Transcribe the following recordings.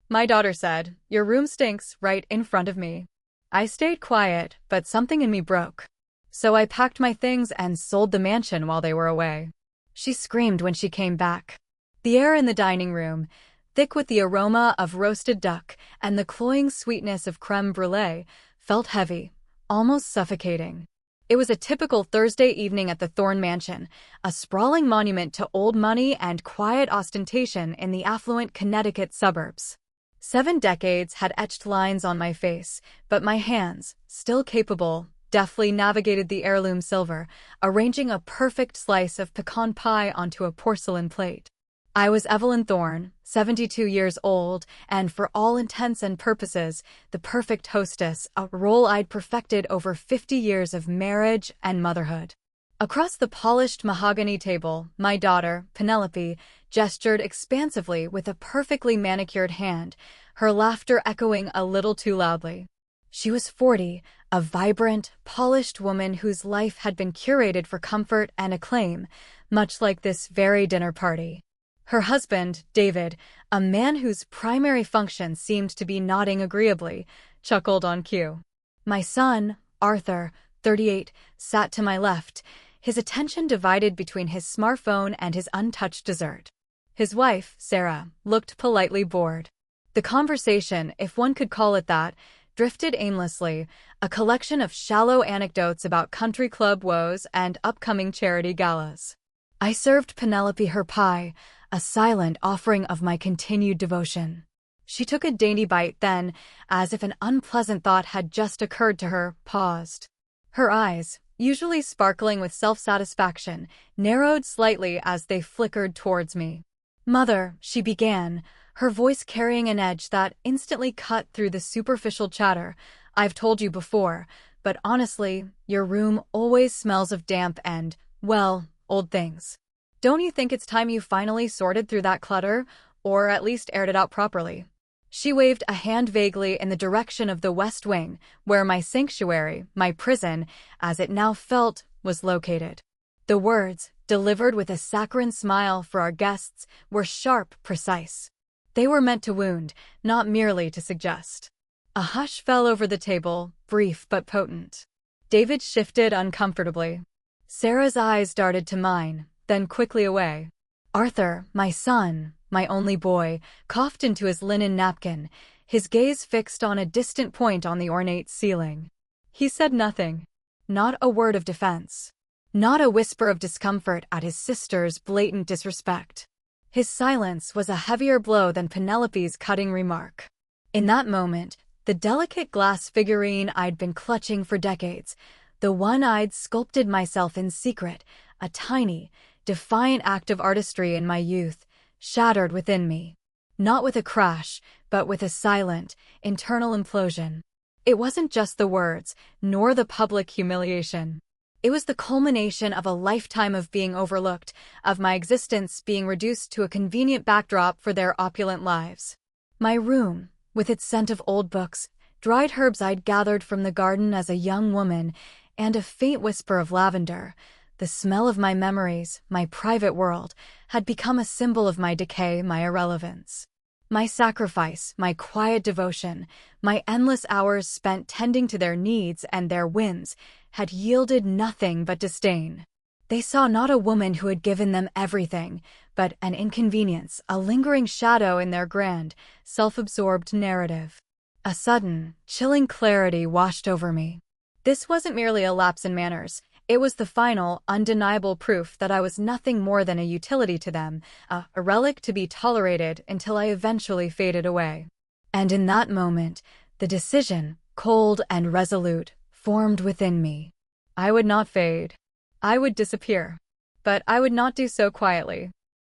My daughter said, "Your room stinks," right in front of me. I stayed quiet, but something in me broke. So I packed my things and sold the mansion while they were away. She screamed when she came back. The air in the dining room, thick with the aroma of roasted duck and the cloying sweetness of crème brûlée, felt heavy, almost suffocating. It was a typical Thursday evening at the Thorne Mansion, a sprawling monument to old money and quiet ostentation in the affluent Connecticut suburbs. 7 decades had etched lines on my face, but my hands, still capable, deftly navigated the heirloom silver, arranging a perfect slice of pecan pie onto a porcelain plate. I was Evelyn Thorne, 72 years old, and for all intents and purposes, the perfect hostess, a role I'd perfected over 50 years of marriage and motherhood. Across the polished mahogany table, my daughter, Penelope, gestured expansively with a perfectly manicured hand, her laughter echoing a little too loudly. She was 40, a vibrant, polished woman whose life had been curated for comfort and acclaim, much like this very dinner party. Her husband, David, a man whose primary function seemed to be nodding agreeably, chuckled on cue. My son, Arthur, 38, sat to my left, his attention divided between his smartphone and his untouched dessert. His wife, Sarah, looked politely bored. The conversation, if one could call it that, drifted aimlessly, a collection of shallow anecdotes about country club woes and upcoming charity galas. I served Penelope her pie, a silent offering of my continued devotion. She took a dainty bite, then, as if an unpleasant thought had just occurred to her, paused. Her eyes, usually sparkling with self-satisfaction, narrowed slightly as they flickered towards me. "Mother," she began, her voice carrying an edge that instantly cut through the superficial chatter. "I've told you before, but honestly, your room always smells of damp and, well, old things. Don't you think it's time you finally sorted through that clutter, or at least aired it out properly?" She waved a hand vaguely in the direction of the West Wing, where my sanctuary, my prison, as it now felt, was located. The words, delivered with a saccharine smile for our guests, were sharp, precise. They were meant to wound, not merely to suggest. A hush fell over the table, brief but potent. David shifted uncomfortably. Sarah's eyes darted to mine, then quickly away. Arthur, my son, my only boy, coughed into his linen napkin, his gaze fixed on a distant point on the ornate ceiling. He said nothing. Not a word of defense. Not a whisper of discomfort at his sister's blatant disrespect. His silence was a heavier blow than Penelope's cutting remark. In that moment, the delicate glass figurine I'd been clutching for decades, the one I'd sculpted myself in secret, a tiny, defiant act of artistry in my youth, shattered within me. Not with a crash, but with a silent, internal implosion. It wasn't just the words, nor the public humiliation. It was the culmination of a lifetime of being overlooked, of my existence being reduced to a convenient backdrop for their opulent lives. My room, with its scent of old books, dried herbs I'd gathered from the garden as a young woman, and a faint whisper of lavender, the smell of my memories, my private world, had become a symbol of my decay, my irrelevance. My sacrifice, my quiet devotion, my endless hours spent tending to their needs and their whims, had yielded nothing but disdain. They saw not a woman who had given them everything, but an inconvenience, a lingering shadow in their grand, self-absorbed narrative. A sudden, chilling clarity washed over me. This wasn't merely a lapse in manners. It was the final, undeniable proof that I was nothing more than a utility to them, a relic to be tolerated until I eventually faded away. And in that moment, the decision, cold and resolute, formed within me. I would not fade. I would disappear. But I would not do so quietly.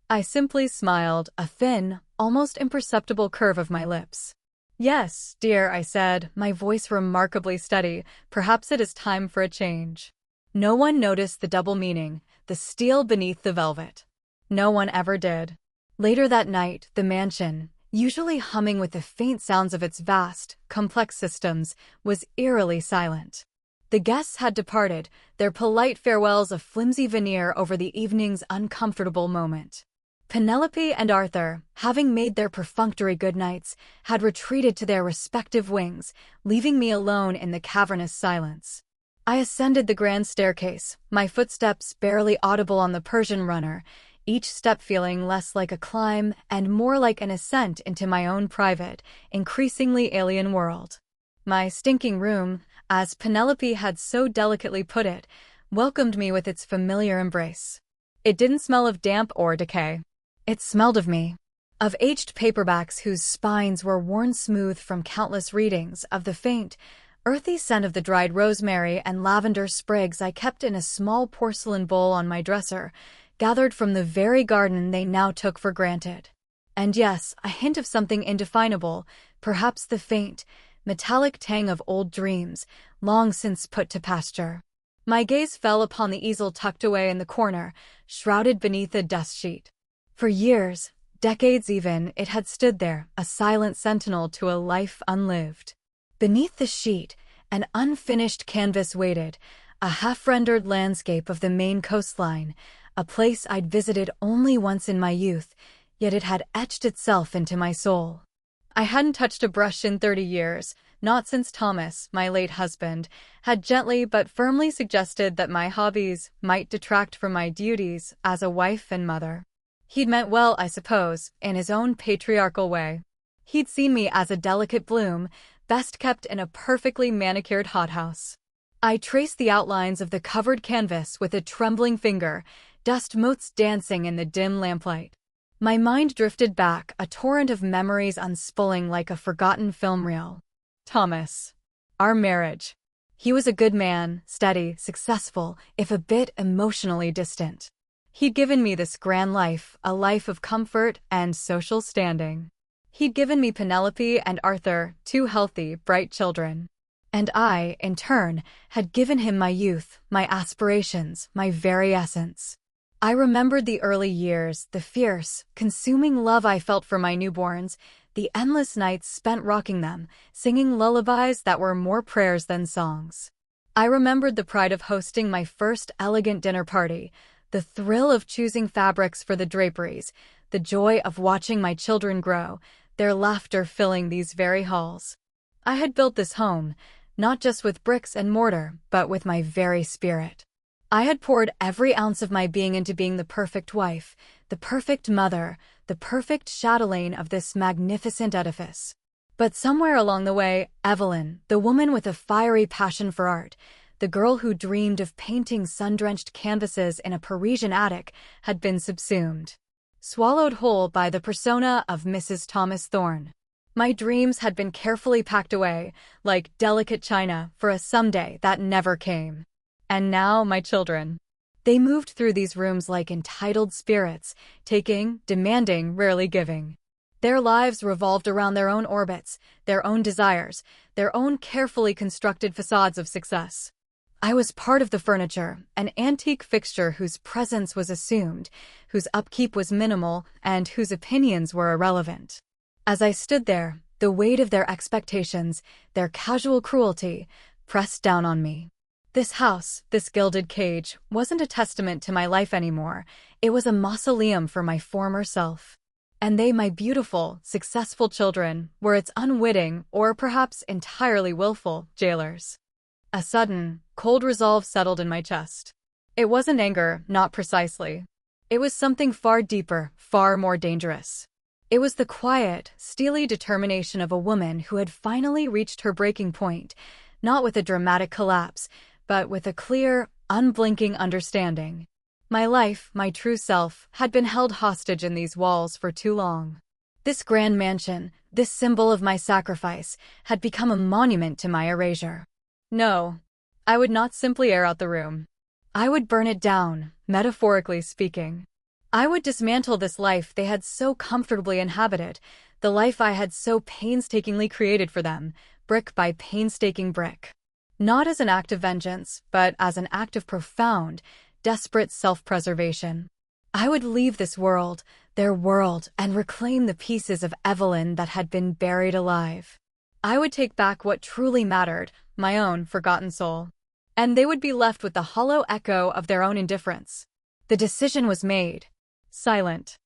I simply smiled, a thin, almost imperceptible curve of my lips. "Yes, dear," I said, my voice remarkably steady. "Perhaps it is time for a change." No one noticed the double meaning, the steel beneath the velvet. No one ever did. Later that night, the mansion, usually humming with the faint sounds of its vast, complex systems, was eerily silent. The guests had departed, their polite farewells a flimsy veneer over the evening's uncomfortable moment. Penelope and Arthur, having made their perfunctory goodnights, had retreated to their respective wings, leaving me alone in the cavernous silence. I ascended the grand staircase, my footsteps barely audible on the Persian runner, each step feeling less like a climb and more like an ascent into my own private, increasingly alien world. My stinking room, as Penelope had so delicately put it, welcomed me with its familiar embrace. It didn't smell of damp or decay. It smelled of me. Of aged paperbacks whose spines were worn smooth from countless readings, of the faint, earthy scent of the dried rosemary and lavender sprigs I kept in a small porcelain bowl on my dresser, gathered from the very garden they now took for granted. And yes, a hint of something indefinable, perhaps the faint, metallic tang of old dreams, long since put to pasture. My gaze fell upon the easel tucked away in the corner, shrouded beneath a dust sheet. For years, decades even, it had stood there, a silent sentinel to a life unlived. Beneath the sheet, an unfinished canvas waited, a half-rendered landscape of the Maine coastline, a place I'd visited only once in my youth, yet it had etched itself into my soul. I hadn't touched a brush in 30 years, not since Thomas, my late husband, had gently but firmly suggested that my hobbies might detract from my duties as a wife and mother. He'd meant well, I suppose, in his own patriarchal way. He'd seen me as a delicate bloom, best kept in a perfectly manicured hothouse. I traced the outlines of the covered canvas with a trembling finger, dust motes dancing in the dim lamplight. My mind drifted back, a torrent of memories unspooling like a forgotten film reel. Thomas. Our marriage. He was a good man, steady, successful, if a bit emotionally distant. He'd given me this grand life, a life of comfort and social standing. He'd given me Penelope and Arthur, two healthy, bright children. And I, in turn, had given him my youth, my aspirations, my very essence. I remembered the early years, the fierce, consuming love I felt for my newborns, the endless nights spent rocking them, singing lullabies that were more prayers than songs. I remembered the pride of hosting my first elegant dinner party, the thrill of choosing fabrics for the draperies, the joy of watching my children grow, their laughter filling these very halls. I had built this home, not just with bricks and mortar, but with my very spirit. I had poured every ounce of my being into being the perfect wife, the perfect mother, the perfect chatelaine of this magnificent edifice. But somewhere along the way, Evelyn, the woman with a fiery passion for art, the girl who dreamed of painting sun-drenched canvases in a Parisian attic, had been subsumed. Swallowed whole by the persona of Mrs. Thomas Thorne. My dreams had been carefully packed away, like delicate china, for a someday that never came. And now my children. They moved through these rooms like entitled spirits, taking, demanding, rarely giving. Their lives revolved around their own orbits, their own desires, their own carefully constructed facades of success. I was part of the furniture, an antique fixture whose presence was assumed, whose upkeep was minimal, and whose opinions were irrelevant. As I stood there, the weight of their expectations, their casual cruelty, pressed down on me. This house, this gilded cage, wasn't a testament to my life anymore. It was a mausoleum for my former self. And they, my beautiful, successful children, were its unwitting, or perhaps entirely willful, jailers. A sudden, cold resolve settled in my chest. It wasn't anger, not precisely. It was something far deeper, far more dangerous. It was the quiet, steely determination of a woman who had finally reached her breaking point, not with a dramatic collapse, but with a clear, unblinking understanding. My life, my true self, had been held hostage in these walls for too long. This grand mansion, this symbol of my sacrifice, had become a monument to my erasure. No, I would not simply air out the room. I would burn it down, metaphorically speaking. I would dismantle this life they had so comfortably inhabited, the life I had so painstakingly created for them, brick by painstaking brick. Not as an act of vengeance, but as an act of profound, desperate self-preservation. I would leave this world, their world, and reclaim the pieces of Evelyn that had been buried alive. I would take back what truly mattered, my own forgotten soul. And they would be left with the hollow echo of their own indifference. The decision was made. Silent.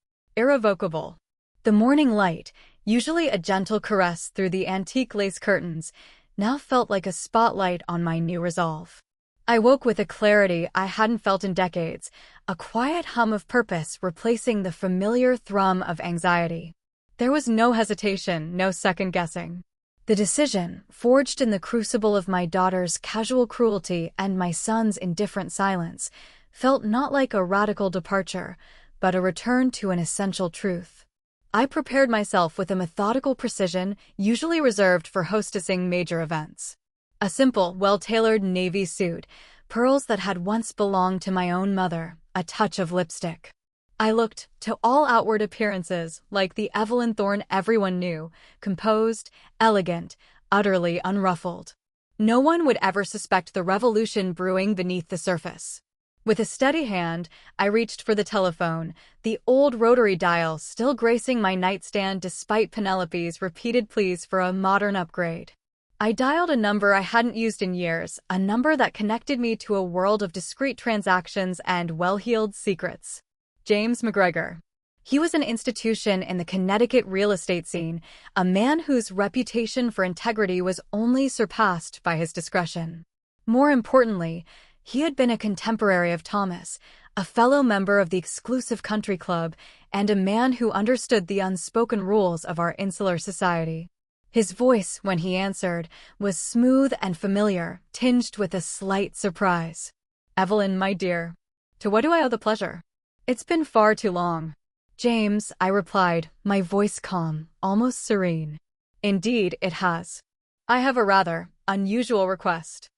irrevocable. The morning light, usually a gentle caress through the antique lace curtains, now felt like a spotlight on my new resolve. I woke with a clarity I hadn't felt in decades, a quiet hum of purpose replacing the familiar thrum of anxiety. There was no hesitation, no second guessing. The decision, forged in the crucible of my daughter's casual cruelty and my son's indifferent silence, felt not like a radical departure, but a return to an essential truth. I prepared myself with a methodical precision usually reserved for hostessing major events. A simple, well-tailored navy suit, pearls that had once belonged to my own mother, a touch of lipstick. I looked, to all outward appearances, like the Evelyn Thorne everyone knew, composed, elegant, utterly unruffled. No one would ever suspect the revolution brewing beneath the surface. With a steady hand, I reached for the telephone, the old rotary dial still gracing my nightstand despite Penelope's repeated pleas for a modern upgrade. I dialed a number I hadn't used in years, a number that connected me to a world of discreet transactions and well-heeled secrets. James McGregor. He was an institution in the Connecticut real estate scene, a man whose reputation for integrity was only surpassed by his discretion. More importantly, he had been a contemporary of Thomas, a fellow member of the exclusive country club, and a man who understood the unspoken rules of our insular society. His voice, when he answered, was smooth and familiar, tinged with a slight surprise. "Evelyn, my dear. To what do I owe the pleasure? It's been far too long." "James," I replied, my voice calm, almost serene. "Indeed, it has. I have a rather unusual request.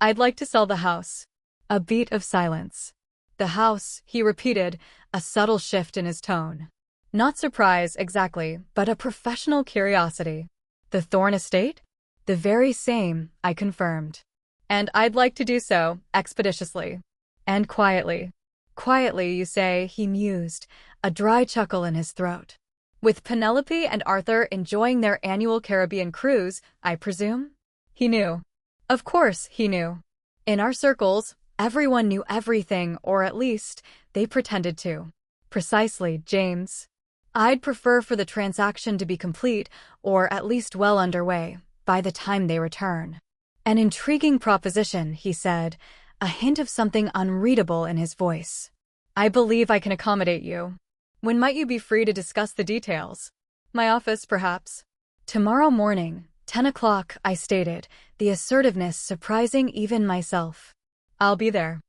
I'd like to sell the house." A beat of silence. "The house," he repeated, a subtle shift in his tone. Not surprise, exactly, but a professional curiosity. "The Thorne estate?" "The very same," I confirmed. "And I'd like to do so, expeditiously. And quietly." "Quietly, you say," he mused, a dry chuckle in his throat. "With Penelope and Arthur enjoying their annual Caribbean cruise, I presume?" He knew. Of course, he knew. In our circles, everyone knew everything, or at least, they pretended to. "Precisely, James. I'd prefer for the transaction to be complete, or at least well underway, by the time they return." "An intriguing proposition," he said, a hint of something unreadable in his voice. "I believe I can accommodate you. When might you be free to discuss the details?" "My office, perhaps." "Tomorrow morning, 10 o'clock, I stated, the assertiveness surprising even myself. "I'll be there."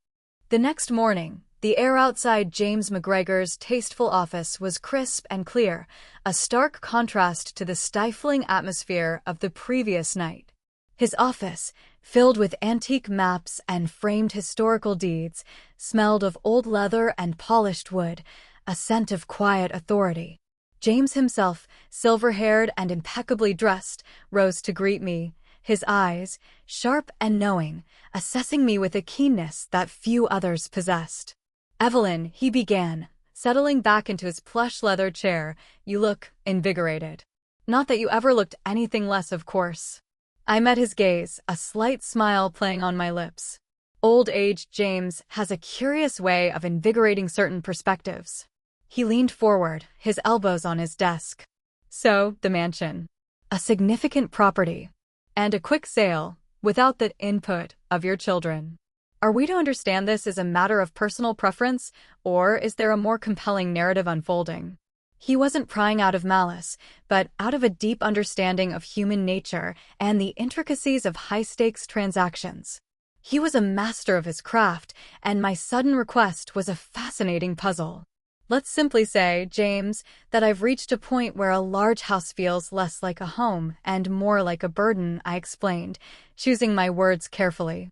The next morning, the air outside James McGregor's tasteful office was crisp and clear, a stark contrast to the stifling atmosphere of the previous night. His office, filled with antique maps and framed historical deeds, smelled of old leather and polished wood, a scent of quiet authority. James himself, silver-haired and impeccably dressed, rose to greet me, his eyes, sharp and knowing, assessing me with a keenness that few others possessed. "Evelyn," he began, settling back into his plush leather chair, "you look invigorated. Not that you ever looked anything less, of course." I met his gaze, a slight smile playing on my lips. Old-age James has a curious way of invigorating certain perspectives. He leaned forward, his elbows on his desk. "So, the mansion. A significant property. And a quick sale, without the input of your children. Are we to understand this as a matter of personal preference, or is there a more compelling narrative unfolding?" He wasn't prying out of malice, but out of a deep understanding of human nature and the intricacies of high-stakes transactions. He was a master of his craft, and my sudden request was a fascinating puzzle. "Let's simply say, James, that I've reached a point where a large house feels less like a home and more like a burden," I explained, choosing my words carefully.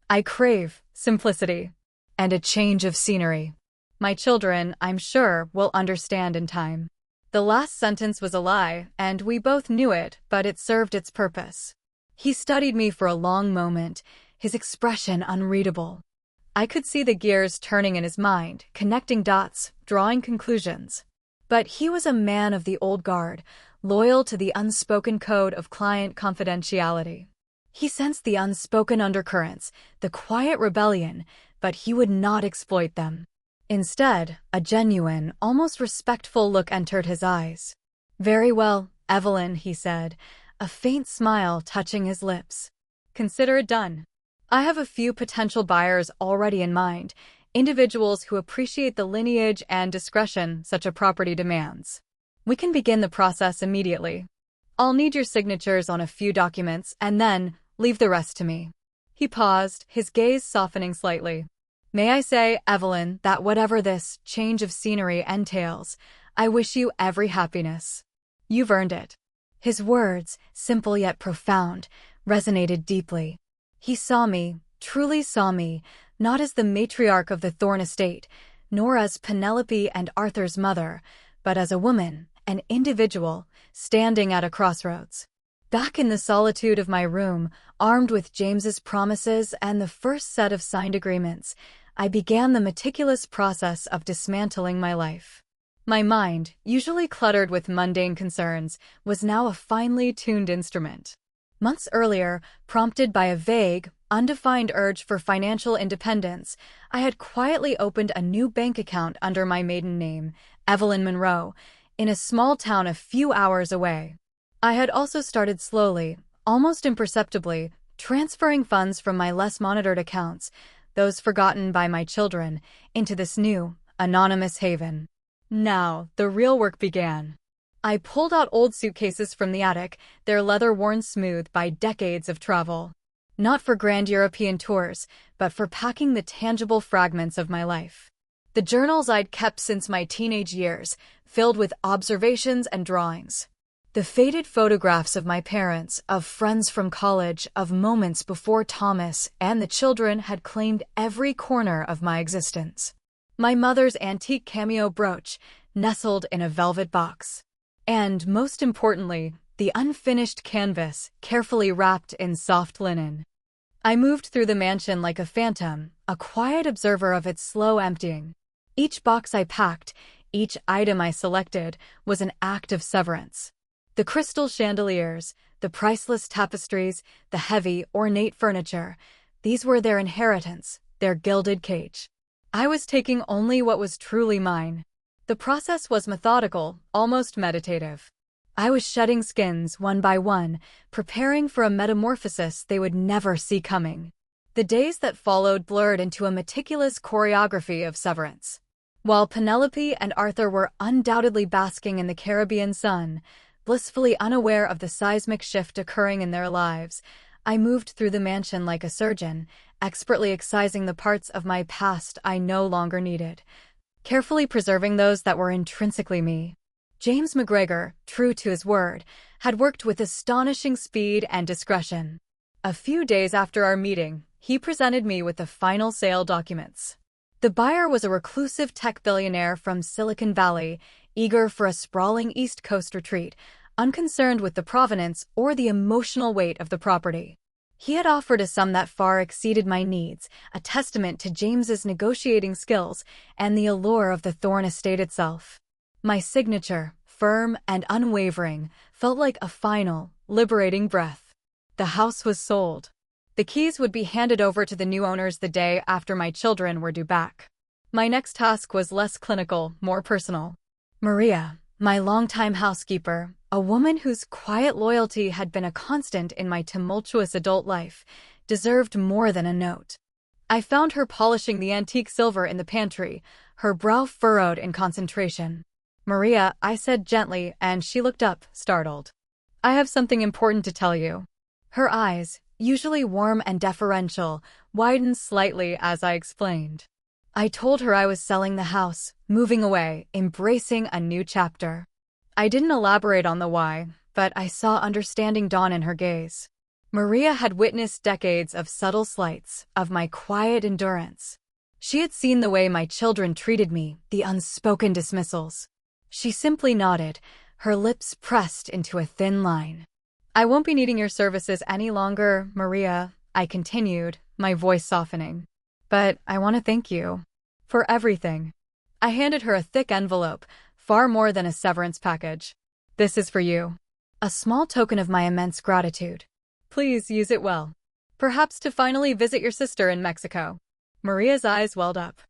"I crave simplicity and a change of scenery. My children, I'm sure, will understand in time." The last sentence was a lie, and we both knew it, but it served its purpose. He studied me for a long moment, his expression unreadable. I could see the gears turning in his mind, connecting dots, drawing conclusions. But he was a man of the old guard, loyal to the unspoken code of client confidentiality. He sensed the unspoken undercurrents, the quiet rebellion, but he would not exploit them. Instead, a genuine, almost respectful look entered his eyes. "Very well, Evelyn," he said, a faint smile touching his lips. "Consider it done. I have a few potential buyers already in mind, individuals who appreciate the lineage and discretion such a property demands. We can begin the process immediately. I'll need your signatures on a few documents and then leave the rest to me." He paused, his gaze softening slightly. "May I say, Evelyn, that whatever this change of scenery entails, I wish you every happiness. You've earned it." His words, simple yet profound, resonated deeply. He saw me, truly saw me, not as the matriarch of the Thorne estate, nor as Penelope and Arthur's mother, but as a woman, an individual, standing at a crossroads. Back in the solitude of my room, armed with James's promises and the first set of signed agreements, I began the meticulous process of dismantling my life. My mind, usually cluttered with mundane concerns, was now a finely tuned instrument. Months earlier, prompted by a vague, undefined urge for financial independence, I had quietly opened a new bank account under my maiden name, Evelyn Monroe, in a small town a few hours away. I had also started slowly, almost imperceptibly, transferring funds from my less monitored accounts, those forgotten by my children, into this new, anonymous haven. Now, the real work began. I pulled out old suitcases from the attic, their leather worn smooth by decades of travel. Not for grand European tours, but for packing the tangible fragments of my life. The journals I'd kept since my teenage years, filled with observations and drawings. The faded photographs of my parents, of friends from college, of moments before Thomas and the children had claimed every corner of my existence. My mother's antique cameo brooch, nestled in a velvet box. And, most importantly, the unfinished canvas, carefully wrapped in soft linen. I moved through the mansion like a phantom, a quiet observer of its slow emptying. Each box I packed, each item I selected, was an act of severance. The crystal chandeliers, the priceless tapestries, the heavy, ornate furniture, these were their inheritance, their gilded cage. I was taking only what was truly mine. The process was methodical, almost meditative. I was shedding skins one by one, preparing for a metamorphosis they would never see coming. The days that followed blurred into a meticulous choreography of severance. While Penelope and Arthur were undoubtedly basking in the Caribbean sun, blissfully unaware of the seismic shift occurring in their lives, I moved through the mansion like a surgeon, expertly excising the parts of my past I no longer needed, carefully preserving those that were intrinsically me. James McGregor, true to his word, had worked with astonishing speed and discretion. A few days after our meeting, he presented me with the final sale documents. The buyer was a reclusive tech billionaire from Silicon Valley, eager for a sprawling East Coast retreat, unconcerned with the provenance or the emotional weight of the property. He had offered a sum that far exceeded my needs, a testament to James's negotiating skills and the allure of the Thorne estate itself. My signature, firm and unwavering, felt like a final, liberating breath. The house was sold. The keys would be handed over to the new owners the day after my children were due back. My next task was less clinical, more personal. Maria, my longtime housekeeper, a woman whose quiet loyalty had been a constant in my tumultuous adult life, deserved more than a note. I found her polishing the antique silver in the pantry, her brow furrowed in concentration. "Maria," I said gently, and she looked up, startled. "I have something important to tell you." Her eyes, usually warm and deferential, widened slightly as I explained. I told her I was selling the house, moving away, embracing a new chapter. I didn't elaborate on the why, but I saw understanding dawn in her gaze. Maria had witnessed decades of subtle slights, of my quiet endurance. She had seen the way my children treated me, the unspoken dismissals. She simply nodded, her lips pressed into a thin line. "I won't be needing your services any longer, Maria," I continued, my voice softening. "But I want to thank you for everything." I handed her a thick envelope, far more than a severance package. "This is for you. A small token of my immense gratitude. Please use it well. Perhaps to finally visit your sister in Mexico." Maria's eyes welled up.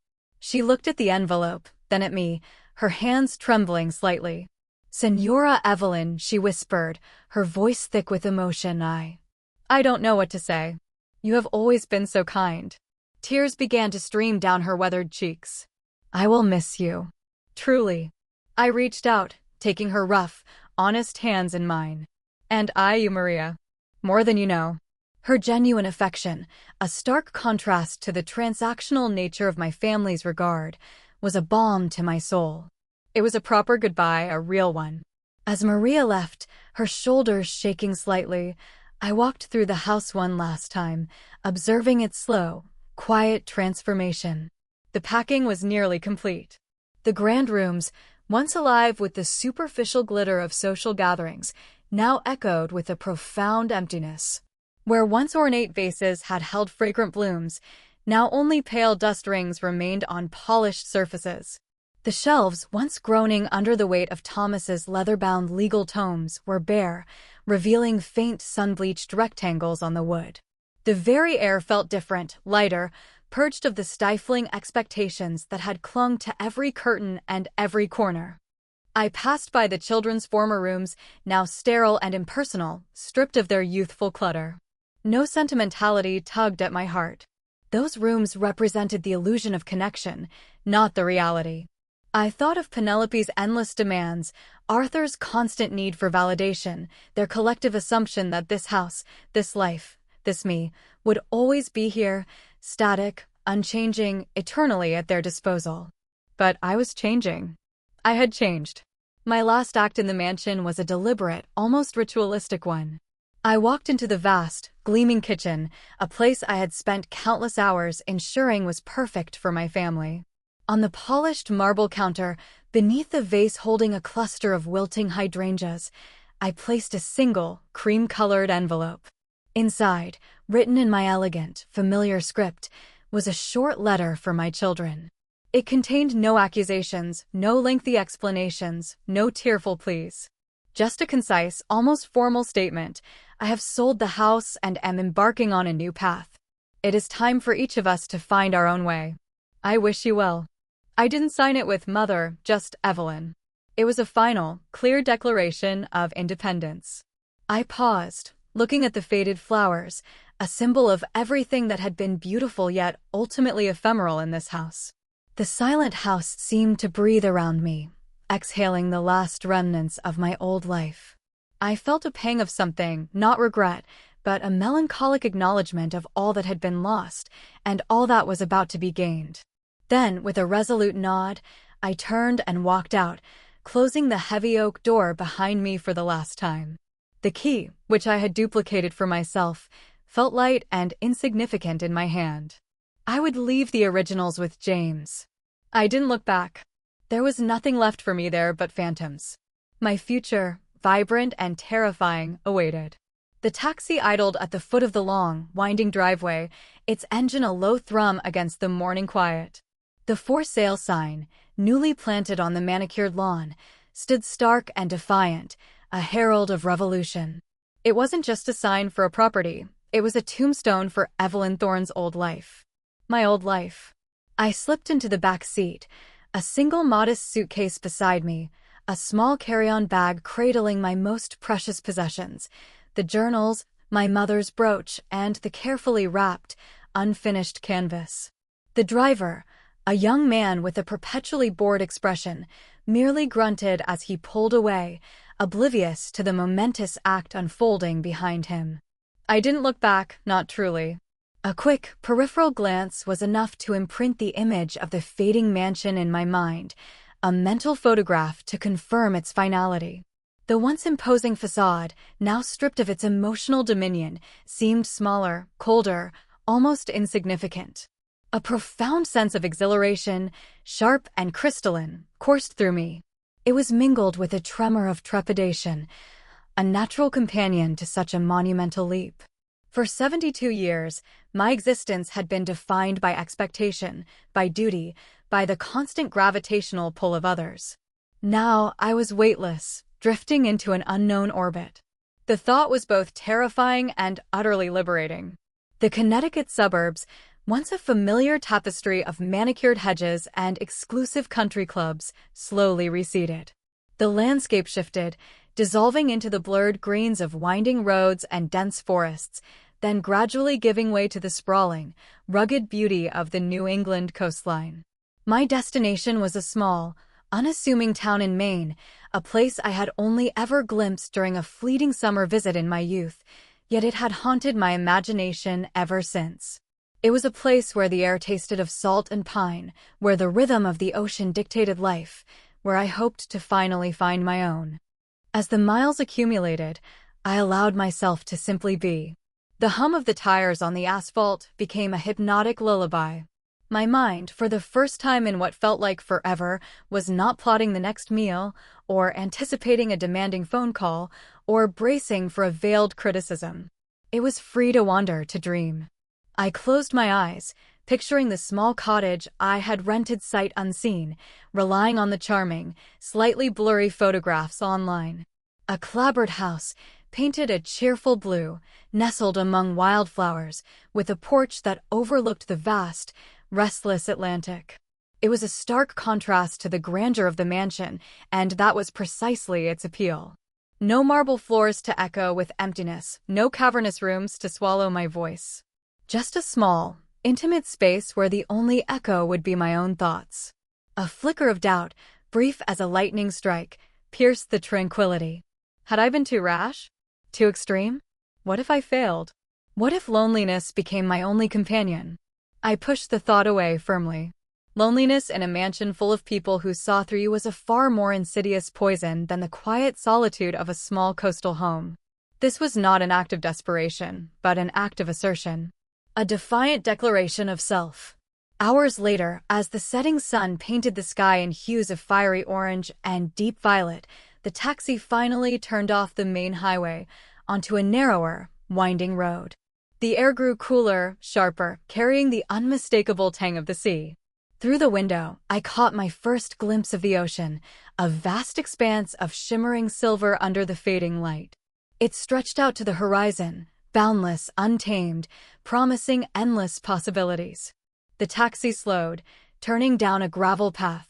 She looked at the envelope, then at me, her hands trembling slightly. "Senora Evelyn," she whispered, her voice thick with emotion. I don't know what to say. You have always been so kind. Tears began to stream down her weathered cheeks. I will miss you. Truly. I reached out, taking her rough, honest hands in mine. And I you, Maria. More than you know. Her genuine affection, a stark contrast to the transactional nature of my family's regard, was a balm to my soul. It was a proper goodbye, a real one. As Maria left, her shoulders shaking slightly, I walked through the house one last time, observing its slow, quiet transformation. The packing was nearly complete. The grand rooms, once alive with the superficial glitter of social gatherings, now echoed with a profound emptiness. Where once ornate vases had held fragrant blooms, now only pale dust rings remained on polished surfaces. The shelves, once groaning under the weight of Thomas's leather-bound legal tomes, were bare, revealing faint sun-bleached rectangles on the wood. The very air felt different, lighter, purged of the stifling expectations that had clung to every curtain and every corner. I passed by the children's former rooms, now sterile and impersonal, stripped of their youthful clutter. No sentimentality tugged at my heart. Those rooms represented the illusion of connection, not the reality. I thought of Penelope's endless demands, Arthur's constant need for validation, their collective assumption that this house, this life, this me, would always be here, static, unchanging, eternally at their disposal. But I was changing. I had changed. My last act in the mansion was a deliberate, almost ritualistic one. I walked into the vast, gleaming kitchen, a place I had spent countless hours ensuring was perfect for my family. On the polished marble counter, beneath a vase holding a cluster of wilting hydrangeas, I placed a single, cream-colored envelope. Inside, written in my elegant, familiar script, was a short letter for my children. It contained no accusations, no lengthy explanations, no tearful pleas. Just a concise, almost formal statement: I have sold the house and am embarking on a new path. It is time for each of us to find our own way. I wish you well. I didn't sign it with Mother, just Evelyn. It was a final, clear declaration of independence. I paused, looking at the faded flowers, a symbol of everything that had been beautiful yet ultimately ephemeral in this house. The silent house seemed to breathe around me, exhaling the last remnants of my old life. I felt a pang of something, not regret, but a melancholic acknowledgement of all that had been lost, and all that was about to be gained. Then, with a resolute nod, I turned and walked out, closing the heavy oak door behind me for the last time. The key, which I had duplicated for myself, felt light and insignificant in my hand. I would leave the originals with James. I didn't look back. There was nothing left for me there but phantoms. My future, vibrant and terrifying, awaited. The taxi idled at the foot of the long, winding driveway, its engine a low thrum against the morning quiet. The for sale sign, newly planted on the manicured lawn, stood stark and defiant, a herald of revolution. It wasn't just a sign for a property, it was a tombstone for Evelyn Thorne's old life. My old life. I slipped into the back seat, a single modest suitcase beside me, a small carry-on bag cradling my most precious possessions, the journals, my mother's brooch, and the carefully wrapped, unfinished canvas. The driver, a young man with a perpetually bored expression, merely grunted as he pulled away, oblivious to the momentous act unfolding behind him. I didn't look back, not truly. A quick, peripheral glance was enough to imprint the image of the fading mansion in my mind, a mental photograph to confirm its finality. The once imposing facade, now stripped of its emotional dominion, seemed smaller, colder, almost insignificant. A profound sense of exhilaration, sharp and crystalline, coursed through me. It was mingled with a tremor of trepidation, a natural companion to such a monumental leap. For 72 years, my existence had been defined by expectation, by duty, by the constant gravitational pull of others. Now I was weightless, drifting into an unknown orbit. The thought was both terrifying and utterly liberating. The Connecticut suburbs, Once a familiar tapestry of manicured hedges and exclusive country clubs slowly receded. The landscape shifted, dissolving into the blurred greens of winding roads and dense forests, then gradually giving way to the sprawling, rugged beauty of the New England coastline. My destination was a small, unassuming town in Maine, a place I had only ever glimpsed during a fleeting summer visit in my youth, yet it had haunted my imagination ever since. It was a place where the air tasted of salt and pine, where the rhythm of the ocean dictated life, where I hoped to finally find my own. As the miles accumulated, I allowed myself to simply be. The hum of the tires on the asphalt became a hypnotic lullaby. My mind, for the first time in what felt like forever, was not plotting the next meal, or anticipating a demanding phone call, or bracing for a veiled criticism. It was free to wander, to dream. I closed my eyes, picturing the small cottage I had rented sight unseen, relying on the charming, slightly blurry photographs online. A clapboard house, painted a cheerful blue, nestled among wildflowers, with a porch that overlooked the vast, restless Atlantic. It was a stark contrast to the grandeur of the mansion, and that was precisely its appeal. No marble floors to echo with emptiness, no cavernous rooms to swallow my voice. Just a small, intimate space where the only echo would be my own thoughts. A flicker of doubt, brief as a lightning strike, pierced the tranquility. Had I been too rash? Too extreme? What if I failed? What if loneliness became my only companion? I pushed the thought away firmly. Loneliness in a mansion full of people who saw through you was a far more insidious poison than the quiet solitude of a small coastal home. This was not an act of desperation, but an act of assertion. A defiant declaration of self. Hours later, as the setting sun painted the sky in hues of fiery orange and deep violet, the taxi finally turned off the main highway onto a narrower, winding road. The air grew cooler, sharper, carrying the unmistakable tang of the sea. Through the window, I caught my first glimpse of the ocean, a vast expanse of shimmering silver under the fading light. It stretched out to the horizon, boundless, untamed, promising endless possibilities. The taxi slowed, turning down a gravel path.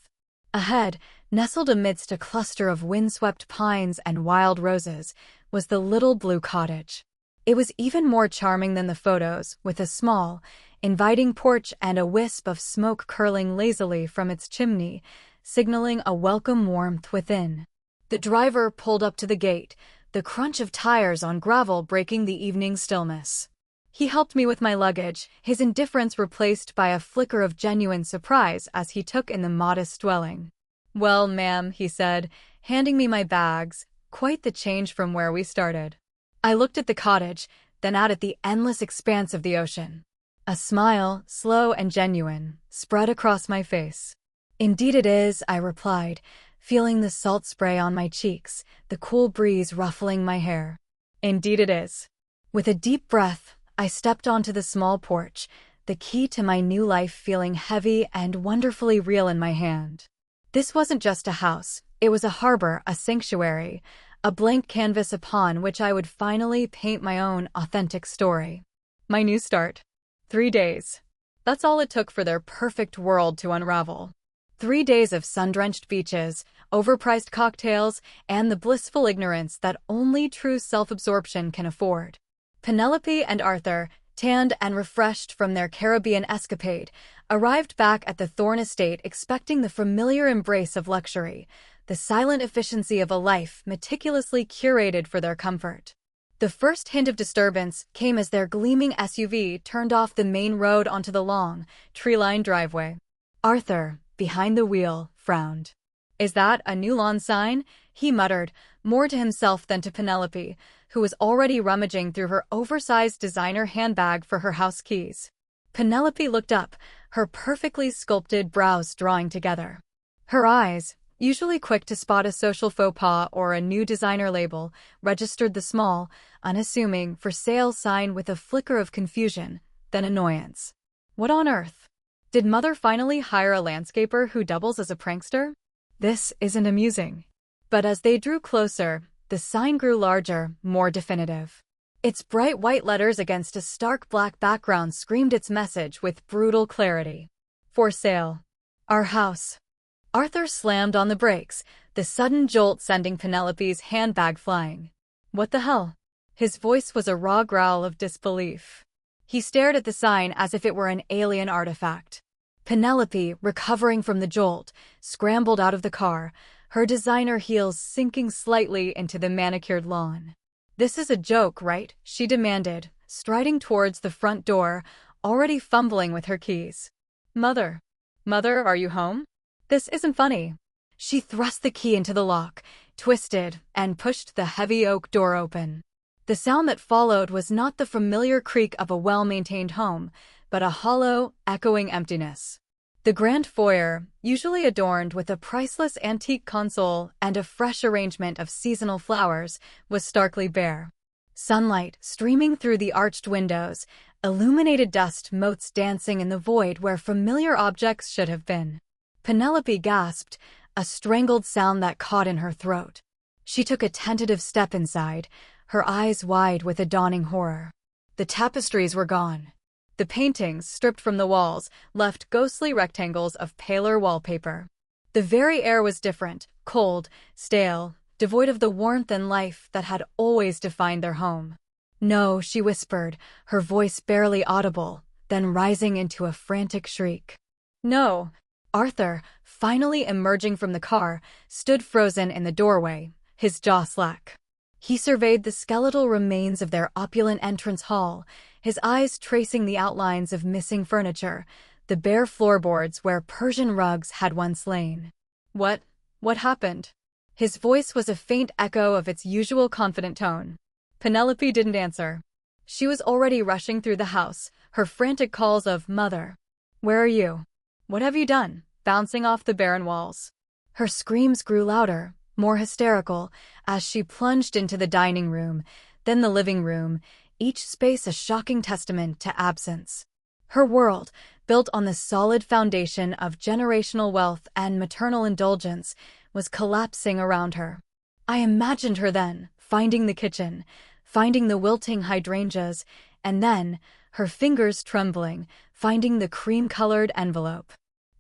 Ahead, nestled amidst a cluster of windswept pines and wild roses, was the little blue cottage. It was even more charming than the photos, with a small, inviting porch and a wisp of smoke curling lazily from its chimney, signaling a welcome warmth within. The driver pulled up to the gate, the crunch of tires on gravel breaking the evening stillness. He helped me with my luggage, his indifference replaced by a flicker of genuine surprise as he took in the modest dwelling. "Well, ma'am," he said, handing me my bags, quite the change from where we started. I looked at the cottage, then out at the endless expanse of the ocean. A smile, slow and genuine, spread across my face. "Indeed it is," I replied, feeling the salt spray on my cheeks, the cool breeze ruffling my hair. "Indeed it is." With a deep breath, I stepped onto the small porch, the key to my new life feeling heavy and wonderfully real in my hand. This wasn't just a house, it was a harbor, a sanctuary, a blank canvas upon which I would finally paint my own authentic story. My new start. 3 days. That's all it took for their perfect world to unravel. 3 days of sun-drenched beaches, overpriced cocktails, and the blissful ignorance that only true self-absorption can afford. Penelope and Arthur, tanned and refreshed from their Caribbean escapade, arrived back at the Thorne estate expecting the familiar embrace of luxury, the silent efficiency of a life meticulously curated for their comfort. The first hint of disturbance came as their gleaming SUV turned off the main road onto the long, tree-lined driveway. Arthur, behind the wheel, frowned. "Is that a new lawn sign?" he muttered, more to himself than to Penelope, who was already rummaging through her oversized designer handbag for her house keys. Penelope looked up, her perfectly sculpted brows drawing together. Her eyes, usually quick to spot a social faux pas or a new designer label, registered the small, unassuming for sale sign with a flicker of confusion, then annoyance. What on earth? Did Mother finally hire a landscaper who doubles as a prankster? This isn't amusing. But as they drew closer, the sign grew larger, more definitive. Its bright white letters against a stark black background screamed its message with brutal clarity. For sale. Our house. Arthur slammed on the brakes, the sudden jolt sending Penelope's handbag flying. What the hell? His voice was a raw growl of disbelief. He stared at the sign as if it were an alien artifact. Penelope, recovering from the jolt, scrambled out of the car, her designer heels sinking slightly into the manicured lawn. "This is a joke, right?" she demanded, striding towards the front door, already fumbling with her keys. Mother, are you home? This isn't funny." She thrust the key into the lock, twisted, and pushed the heavy oak door open. The sound that followed was not the familiar creak of a well-maintained home, but a hollow, echoing emptiness. The grand foyer, usually adorned with a priceless antique console and a fresh arrangement of seasonal flowers, was starkly bare. Sunlight, streaming through the arched windows, illuminated dust motes dancing in the void where familiar objects should have been. Penelope gasped, a strangled sound that caught in her throat. She took a tentative step inside, her eyes wide with a dawning horror. The tapestries were gone. The paintings, stripped from the walls, left ghostly rectangles of paler wallpaper. The very air was different, cold, stale, devoid of the warmth and life that had always defined their home. "No," she whispered, her voice barely audible, then rising into a frantic shriek. "No." Arthur, finally emerging from the car, stood frozen in the doorway, his jaw slack. He surveyed the skeletal remains of their opulent entrance hall, his eyes tracing the outlines of missing furniture, the bare floorboards where Persian rugs had once lain. What happened?" His voice was a faint echo of its usual confident tone. Penelope didn't answer. She was already rushing through the house, her frantic calls of "Mother, where are you? What have you done?" bouncing off the barren walls. Her screams grew louder, more hysterical, as she plunged into the dining room, then the living room, each space a shocking testament to absence. Her world, built on the solid foundation of generational wealth and maternal indulgence, was collapsing around her. I imagined her then, finding the kitchen, finding the wilting hydrangeas, and then, her fingers trembling, finding the cream-colored envelope.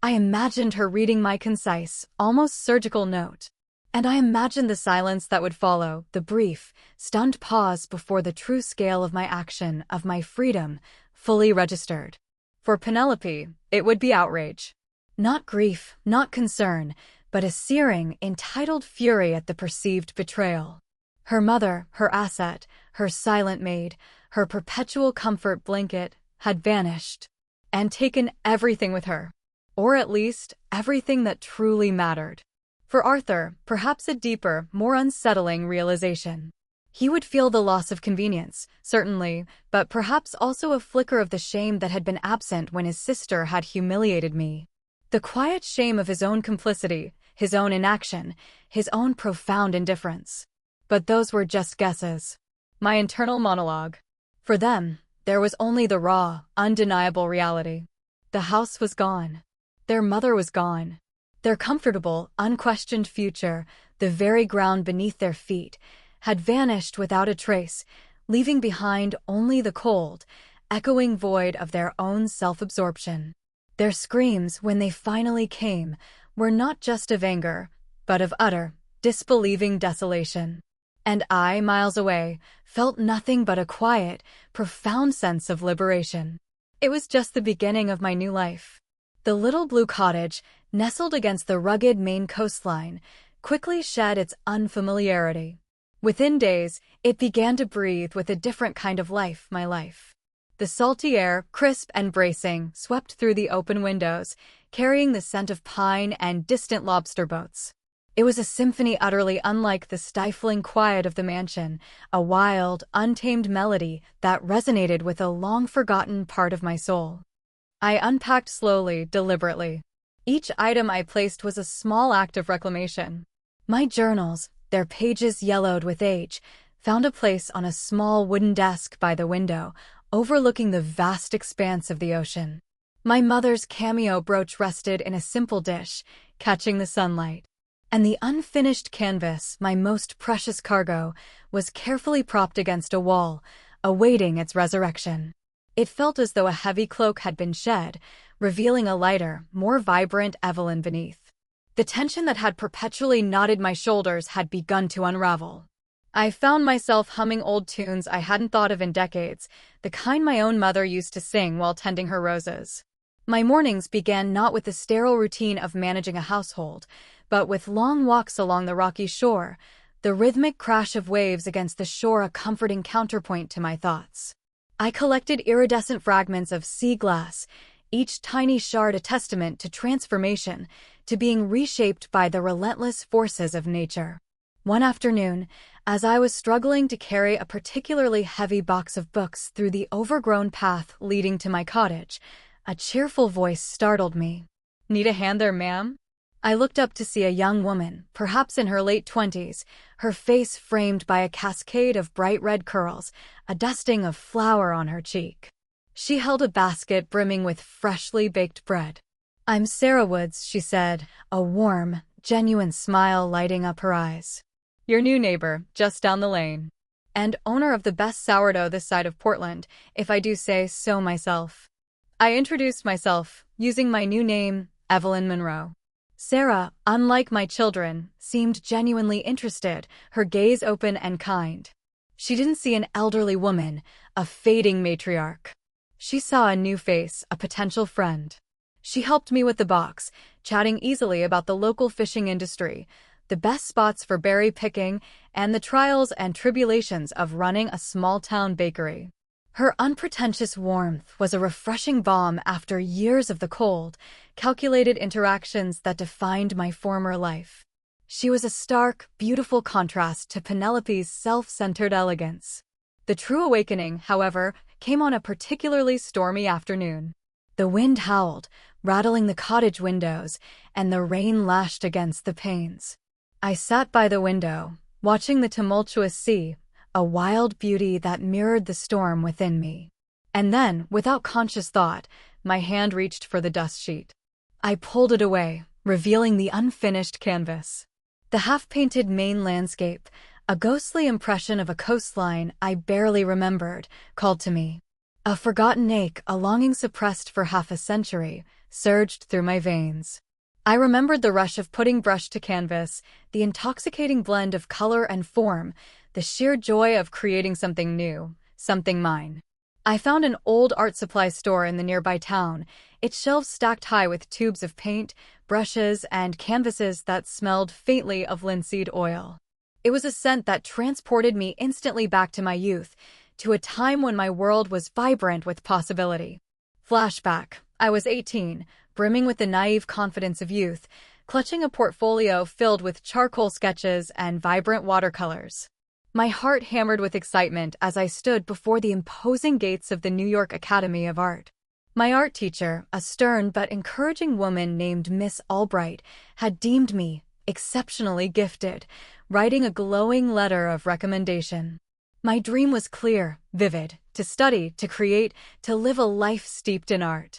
I imagined her reading my concise, almost surgical note. And I imagined the silence that would follow, the brief, stunned pause before the true scale of my action, of my freedom, fully registered. For Penelope, it would be outrage. Not grief, not concern, but a searing, entitled fury at the perceived betrayal. Her mother, her asset, her silent maid, her perpetual comfort blanket, had vanished, and taken everything with her. Or at least, everything that truly mattered. For Arthur, perhaps a deeper, more unsettling realization. He would feel the loss of convenience, certainly, but perhaps also a flicker of the shame that had been absent when his sister had humiliated me. The quiet shame of his own complicity, his own inaction, his own profound indifference. But those were just guesses. My internal monologue. For them, there was only the raw, undeniable reality. The house was gone. Their mother was gone. Their comfortable, unquestioned future, the very ground beneath their feet, had vanished without a trace, leaving behind only the cold, echoing void of their own self-absorption. Their screams, when they finally came, were not just of anger, but of utter, disbelieving desolation. And I, miles away, felt nothing but a quiet, profound sense of liberation. It was just the beginning of my new life. The little blue cottage, nestled against the rugged Maine coastline, quickly shed its unfamiliarity. Within days, it began to breathe with a different kind of life, my life. The salty air, crisp and bracing, swept through the open windows, carrying the scent of pine and distant lobster boats. It was a symphony utterly unlike the stifling quiet of the mansion, a wild, untamed melody that resonated with a long-forgotten part of my soul. I unpacked slowly, deliberately. Each item I placed was a small act of reclamation. My journals, their pages yellowed with age, found a place on a small wooden desk by the window, overlooking the vast expanse of the ocean. My mother's cameo brooch rested in a simple dish, catching the sunlight. And the unfinished canvas, my most precious cargo, was carefully propped against a wall, awaiting its resurrection. It felt as though a heavy cloak had been shed, revealing a lighter, more vibrant Evelyn beneath. The tension that had perpetually knotted my shoulders had begun to unravel. I found myself humming old tunes I hadn't thought of in decades, the kind my own mother used to sing while tending her roses. My mornings began not with the sterile routine of managing a household, but with long walks along the rocky shore, the rhythmic crash of waves against the shore a comforting counterpoint to my thoughts. I collected iridescent fragments of sea glass, each tiny shard a testament to transformation, to being reshaped by the relentless forces of nature. One afternoon, as I was struggling to carry a particularly heavy box of books through the overgrown path leading to my cottage, a cheerful voice startled me. "Need a hand there, ma'am?" I looked up to see a young woman, perhaps in her late 20s, her face framed by a cascade of bright red curls, a dusting of flour on her cheek. She held a basket brimming with freshly baked bread. "I'm Sarah Woods," she said, a warm, genuine smile lighting up her eyes. "Your new neighbor, just down the lane. And owner of the best sourdough this side of Portland, if I do say so myself." I introduced myself, using my new name, Evelyn Monroe. Sarah, unlike my children, seemed genuinely interested, her gaze open and kind. She didn't see an elderly woman, a fading matriarch. She saw a new face, a potential friend. She helped me with the box, chatting easily about the local fishing industry, the best spots for berry picking, and the trials and tribulations of running a small-town bakery. Her unpretentious warmth was a refreshing balm after years of the cold, calculated interactions that defined my former life. She was a stark, beautiful contrast to Penelope's self-centered elegance. The true awakening, however, came on a particularly stormy afternoon. The wind howled, rattling the cottage windows, and the rain lashed against the panes. I sat by the window, watching the tumultuous sea, a wild beauty that mirrored the storm within me. And then, without conscious thought, my hand reached for the dust sheet. I pulled it away, revealing the unfinished canvas. The half-painted Maine landscape, a ghostly impression of a coastline I barely remembered, called to me. A forgotten ache, a longing suppressed for half a century, surged through my veins. I remembered the rush of putting brush to canvas, the intoxicating blend of color and form, the sheer joy of creating something new, something mine. I found an old art supply store in the nearby town, its shelves stacked high with tubes of paint, brushes, and canvases that smelled faintly of linseed oil. It was a scent that transported me instantly back to my youth, to a time when my world was vibrant with possibility. Flashback. I was 18, brimming with the naive confidence of youth, clutching a portfolio filled with charcoal sketches and vibrant watercolors. My heart hammered with excitement as I stood before the imposing gates of the New York Academy of Art. My art teacher, a stern but encouraging woman named Miss Albright, had deemed me exceptionally gifted, writing a glowing letter of recommendation. My dream was clear, vivid, to study, to create, to live a life steeped in art.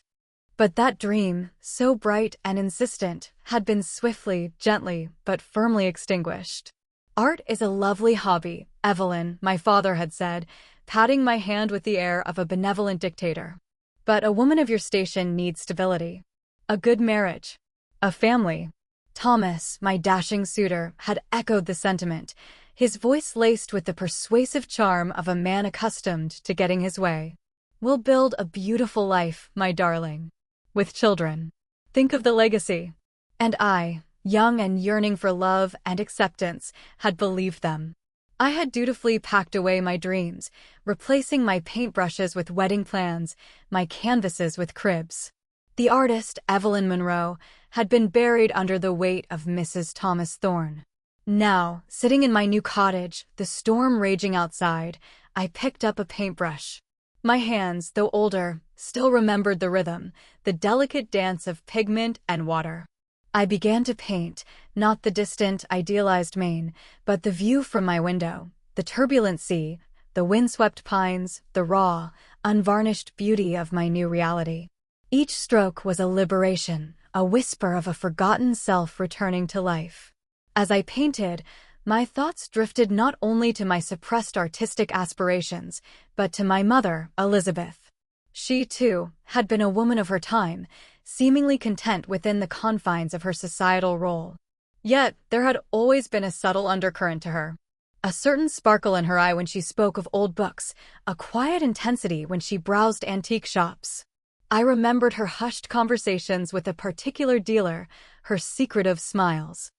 But that dream, so bright and insistent, had been swiftly, gently, but firmly extinguished. "Art is a lovely hobby, Evelyn," my father had said, patting my hand with the air of a benevolent dictator. "But a woman of your station needs stability. A good marriage. A family." Thomas, my dashing suitor, had echoed the sentiment, his voice laced with the persuasive charm of a man accustomed to getting his way. "We'll build a beautiful life, my darling. With children. Think of the legacy." And I, young and yearning for love and acceptance, had believed them. I had dutifully packed away my dreams, replacing my paintbrushes with wedding plans, my canvases with cribs. The artist, Evelyn Monroe, had been buried under the weight of Mrs. Thomas Thorne. Now, sitting in my new cottage, the storm raging outside, I picked up a paintbrush. My hands, though older, still remembered the rhythm, the delicate dance of pigment and water. I began to paint, not the distant, idealized Maine, but the view from my window, the turbulent sea, the windswept pines, the raw, unvarnished beauty of my new reality. Each stroke was a liberation, a whisper of a forgotten self returning to life. As I painted, My thoughts drifted not only to my suppressed artistic aspirations, but to my mother, Elizabeth. She, too, had been a woman of her time, seemingly content within the confines of her societal role. Yet, there had always been a subtle undercurrent to her. A certain sparkle in her eye when she spoke of old books, a quiet intensity when she browsed antique shops. I remembered her hushed conversations with a particular dealer, her secretive smiles.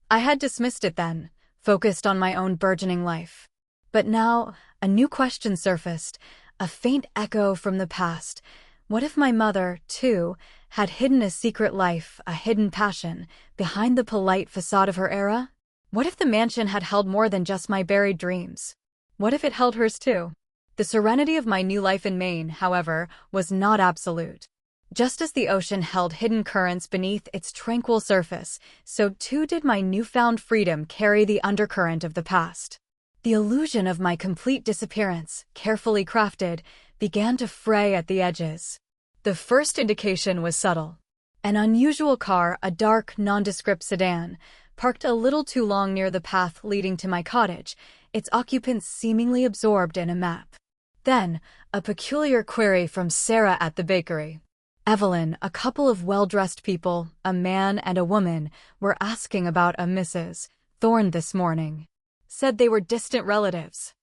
I had dismissed it then, focused on my own burgeoning life. But now, a new question surfaced, a faint echo from the past. What if my mother, too, had hidden a secret life, a hidden passion, behind the polite facade of her era? What if the mansion had held more than just my buried dreams? What if it held hers too? The serenity of my new life in Maine, however, was not absolute. Just as the ocean held hidden currents beneath its tranquil surface, so too did my newfound freedom carry the undercurrent of the past. The illusion of my complete disappearance, carefully crafted, began to fray at the edges. The first indication was subtle. An unusual car, a dark, nondescript sedan, parked a little too long near the path leading to my cottage, its occupants seemingly absorbed in a map. Then, a peculiar query from Sarah at the bakery. Evelyn, a couple of well-dressed people, a man and a woman, were asking about a Mrs. Thorne this morning. Said they were distant relatives.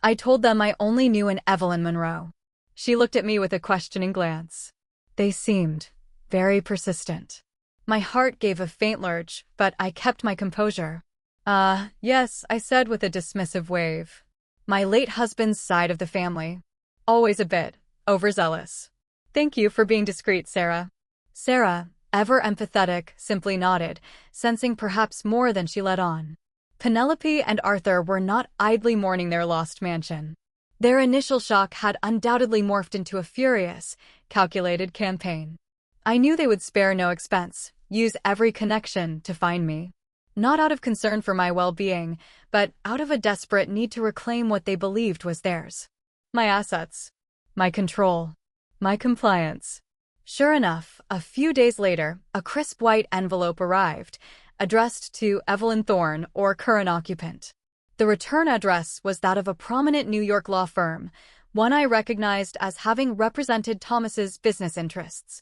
I told them I only knew an Evelyn Monroe. She looked at me with a questioning glance. They seemed very persistent. My heart gave a faint lurch, but I kept my composure. Yes, I said with a dismissive wave. My late husband's side of the family. Always a bit overzealous. Thank you for being discreet, Sarah. Sarah, ever empathetic, simply nodded, sensing perhaps more than she let on. Penelope and Arthur were not idly mourning their lost mansion. Their initial shock had undoubtedly morphed into a furious, calculated campaign. I knew they would spare no expense, use every connection to find me. Not out of concern for my well-being, but out of a desperate need to reclaim what they believed was theirs. My assets. My control. My compliance. Sure enough, a few days later, a crisp white envelope arrived, addressed to Evelyn Thorne or current occupant. The return address was that of a prominent New York law firm, one I recognized as having represented Thomas's business interests.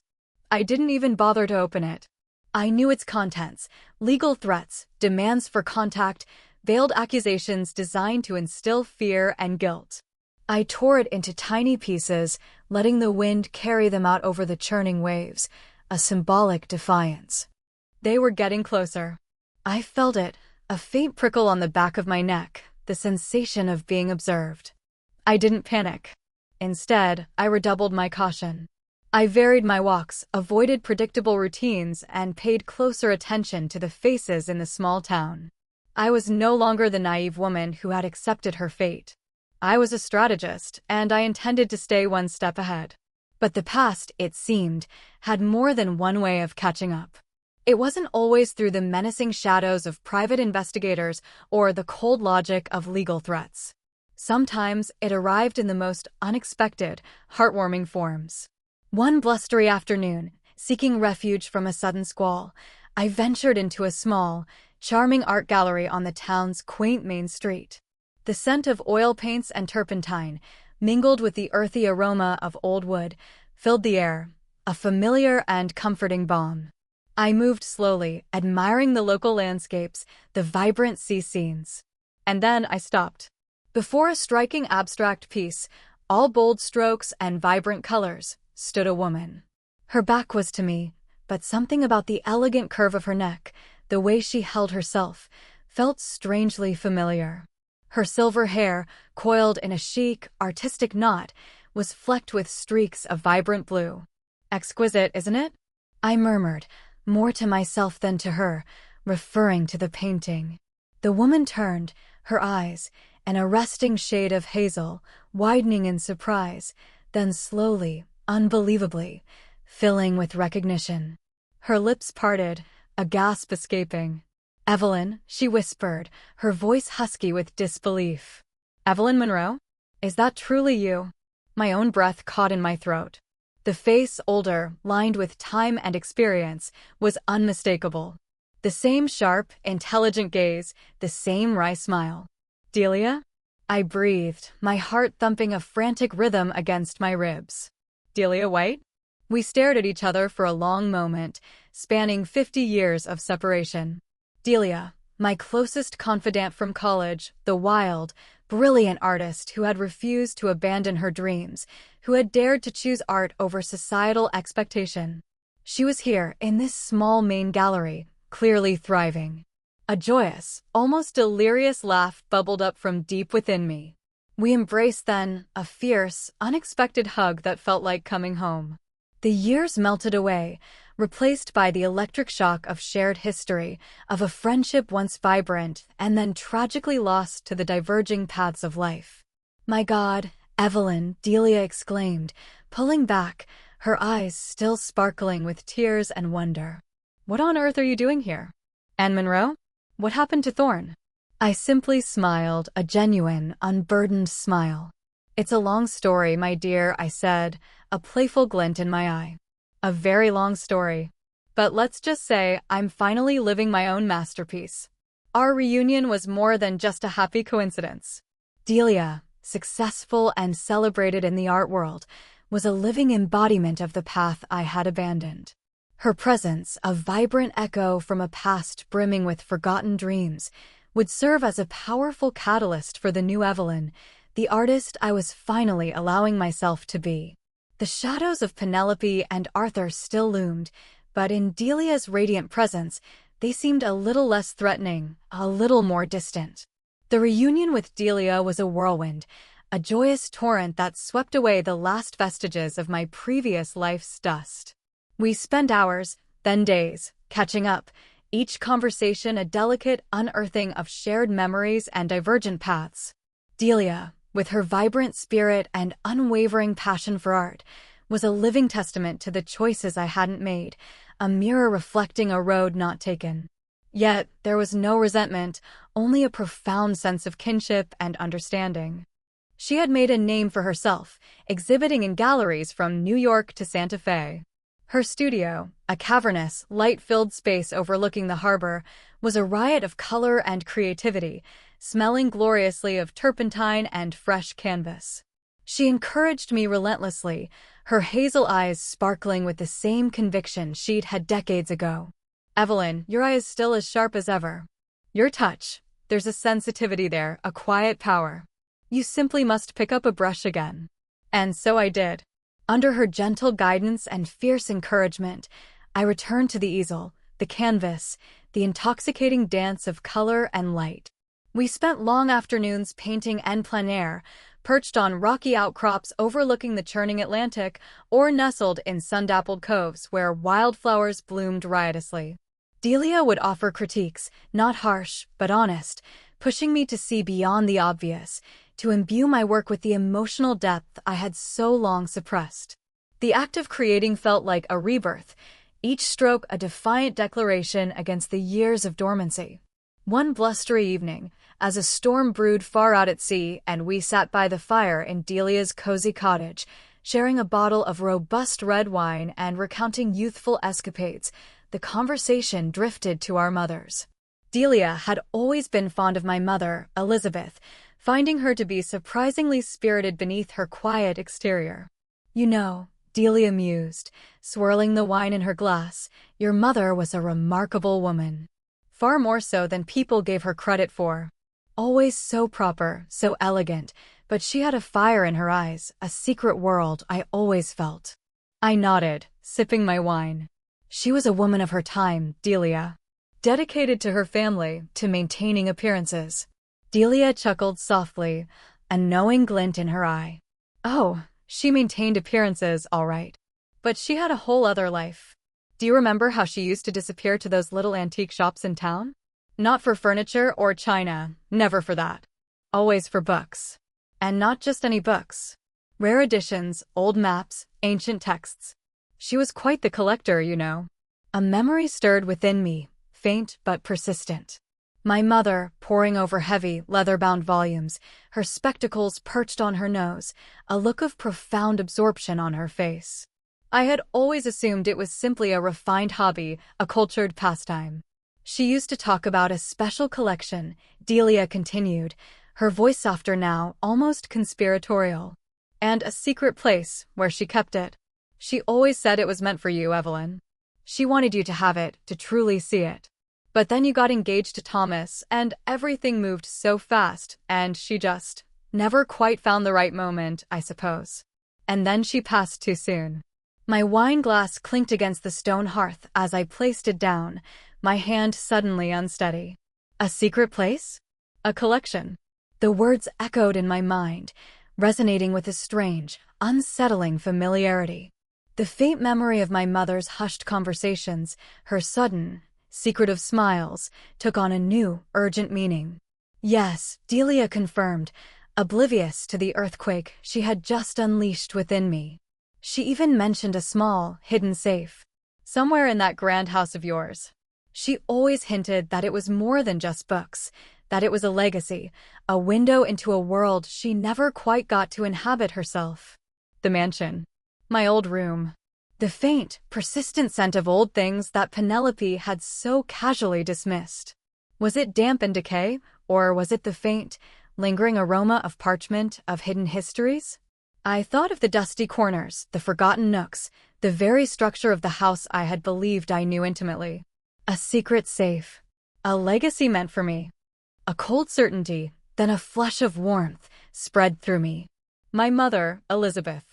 I didn't even bother to open it. I knew its contents: legal threats, demands for contact, veiled accusations designed to instill fear and guilt. I tore it into tiny pieces, letting the wind carry them out over the churning waves, a symbolic defiance. They were getting closer. I felt it, a faint prickle on the back of my neck, the sensation of being observed. I didn't panic. Instead, I redoubled my caution. I varied my walks, avoided predictable routines, and paid closer attention to the faces in the small town. I was no longer the naive woman who had accepted her fate. I was a strategist, and I intended to stay one step ahead. But the past, it seemed, had more than one way of catching up. It wasn't always through the menacing shadows of private investigators or the cold logic of legal threats. Sometimes it arrived in the most unexpected, heartwarming forms. One blustery afternoon, seeking refuge from a sudden squall, I ventured into a small, charming art gallery on the town's quaint main street. The scent of oil paints and turpentine, mingled with the earthy aroma of old wood, filled the air, a familiar and comforting balm. I moved slowly, admiring the local landscapes, the vibrant sea scenes. And then I stopped. Before a striking abstract piece, all bold strokes and vibrant colors, stood a woman. Her back was to me, but something about the elegant curve of her neck, the way she held herself, felt strangely familiar. Her silver hair, coiled in a chic, artistic knot, was flecked with streaks of vibrant blue. Exquisite, isn't it? I murmured, more to myself than to her, referring to the painting. The woman turned, her eyes, an arresting shade of hazel, widening in surprise, then slowly, unbelievably, filling with recognition. Her lips parted, a gasp escaping. "Evelyn," she whispered, her voice husky with disbelief. "Evelyn Monroe? Is that truly you?" My own breath caught in my throat. The face, older, lined with time and experience, was unmistakable. The same sharp, intelligent gaze, the same wry smile. Delia? I breathed, my heart thumping a frantic rhythm against my ribs. Delia White? We stared at each other for a long moment, spanning 50 years of separation. Delia, my closest confidant from college, the wild, brilliant artist who had refused to abandon her dreams, who had dared to choose art over societal expectation. She was here, in this small main gallery, clearly thriving. A joyous, almost delirious laugh bubbled up from deep within me. We embraced then, a fierce, unexpected hug that felt like coming home. The years melted away, replaced by the electric shock of shared history, of a friendship once vibrant and then tragically lost to the diverging paths of life. My God, Evelyn, Delia exclaimed, pulling back, her eyes still sparkling with tears and wonder. What on earth are you doing here? Anne Monroe? What happened to Thorne? I simply smiled, a genuine, unburdened smile. It's a long story, my dear, I said, a playful glint in my eye. A very long story. But let's just say I'm finally living my own masterpiece. Our reunion was more than just a happy coincidence. Delia, successful and celebrated in the art world, was a living embodiment of the path I had abandoned. Her presence, a vibrant echo from a past brimming with forgotten dreams, would serve as a powerful catalyst for the new Evelyn, the artist I was finally allowing myself to be. The shadows of Penelope and Arthur still loomed, but in Delia's radiant presence, they seemed a little less threatening, a little more distant. The reunion with Delia was a whirlwind, a joyous torrent that swept away the last vestiges of my previous life's dust. We spent hours, then days, catching up, each conversation a delicate unearthing of shared memories and divergent paths. Delia, with her vibrant spirit and unwavering passion for art, was a living testament to the choices I hadn't made, a mirror reflecting a road not taken. Yet, there was no resentment, only a profound sense of kinship and understanding. She had made a name for herself, exhibiting in galleries from New York to Santa Fe. Her studio, a cavernous, light-filled space overlooking the harbor, was a riot of color and creativity, smelling gloriously of turpentine and fresh canvas. She encouraged me relentlessly, her hazel eyes sparkling with the same conviction she'd had decades ago. Evelyn, your eye is still as sharp as ever. Your touch, there's a sensitivity there, a quiet power. You simply must pick up a brush again. And so I did. Under her gentle guidance and fierce encouragement, I returned to the easel, the canvas, the intoxicating dance of color and light. We spent long afternoons painting en plein air, perched on rocky outcrops overlooking the churning Atlantic or nestled in sun-dappled coves where wildflowers bloomed riotously. Delia would offer critiques, not harsh, but honest, pushing me to see beyond the obvious, to imbue my work with the emotional depth I had so long suppressed. The act of creating felt like a rebirth, each stroke a defiant declaration against the years of dormancy. One blustery evening, as a storm brewed far out at sea and we sat by the fire in Delia's cozy cottage, sharing a bottle of robust red wine and recounting youthful escapades, the conversation drifted to our mothers. Delia had always been fond of my mother, Elizabeth, finding her to be surprisingly spirited beneath her quiet exterior. You know, Delia mused, swirling the wine in her glass, your mother was a remarkable woman. Far more so than people gave her credit for. Always so proper, so elegant, but she had a fire in her eyes, a secret world I always felt. I nodded, sipping my wine. She was a woman of her time, Delia. Dedicated to her family, to maintaining appearances. Delia chuckled softly, a knowing glint in her eye. Oh, she maintained appearances, all right. But she had a whole other life. Do you remember how she used to disappear to those little antique shops in town? Not for furniture or china, never for that. Always for books. And not just any books. Rare editions, old maps, ancient texts. She was quite the collector, you know. A memory stirred within me, faint but persistent. My mother, poring over heavy, leather-bound volumes, her spectacles perched on her nose, a look of profound absorption on her face. I had always assumed it was simply a refined hobby, a cultured pastime. She used to talk about a special collection, Delia continued, her voice softer now, almost conspiratorial. And a secret place where she kept it. She always said it was meant for you, Evelyn. She wanted you to have it, to truly see it. But then you got engaged to Thomas, and everything moved so fast, and she just never quite found the right moment, I suppose. And then she passed too soon. My wine glass clinked against the stone hearth as I placed it down, my hand suddenly unsteady. A secret place? A collection. The words echoed in my mind, resonating with a strange, unsettling familiarity. The faint memory of my mother's hushed conversations, her sudden, secretive smiles, took on a new, urgent meaning. Yes, Delia confirmed, oblivious to the earthquake she had just unleashed within me. She even mentioned a small, hidden safe. Somewhere in that grand house of yours. She always hinted that it was more than just books, that it was a legacy, a window into a world she never quite got to inhabit herself. The mansion. My old room. The faint, persistent scent of old things that Penelope had so casually dismissed. Was it damp and decay, or was it the faint, lingering aroma of parchment, of hidden histories? I thought of the dusty corners, the forgotten nooks, the very structure of the house I had believed I knew intimately. A secret safe. A legacy meant for me. A cold certainty, then a flush of warmth, spread through me. My mother, Elizabeth.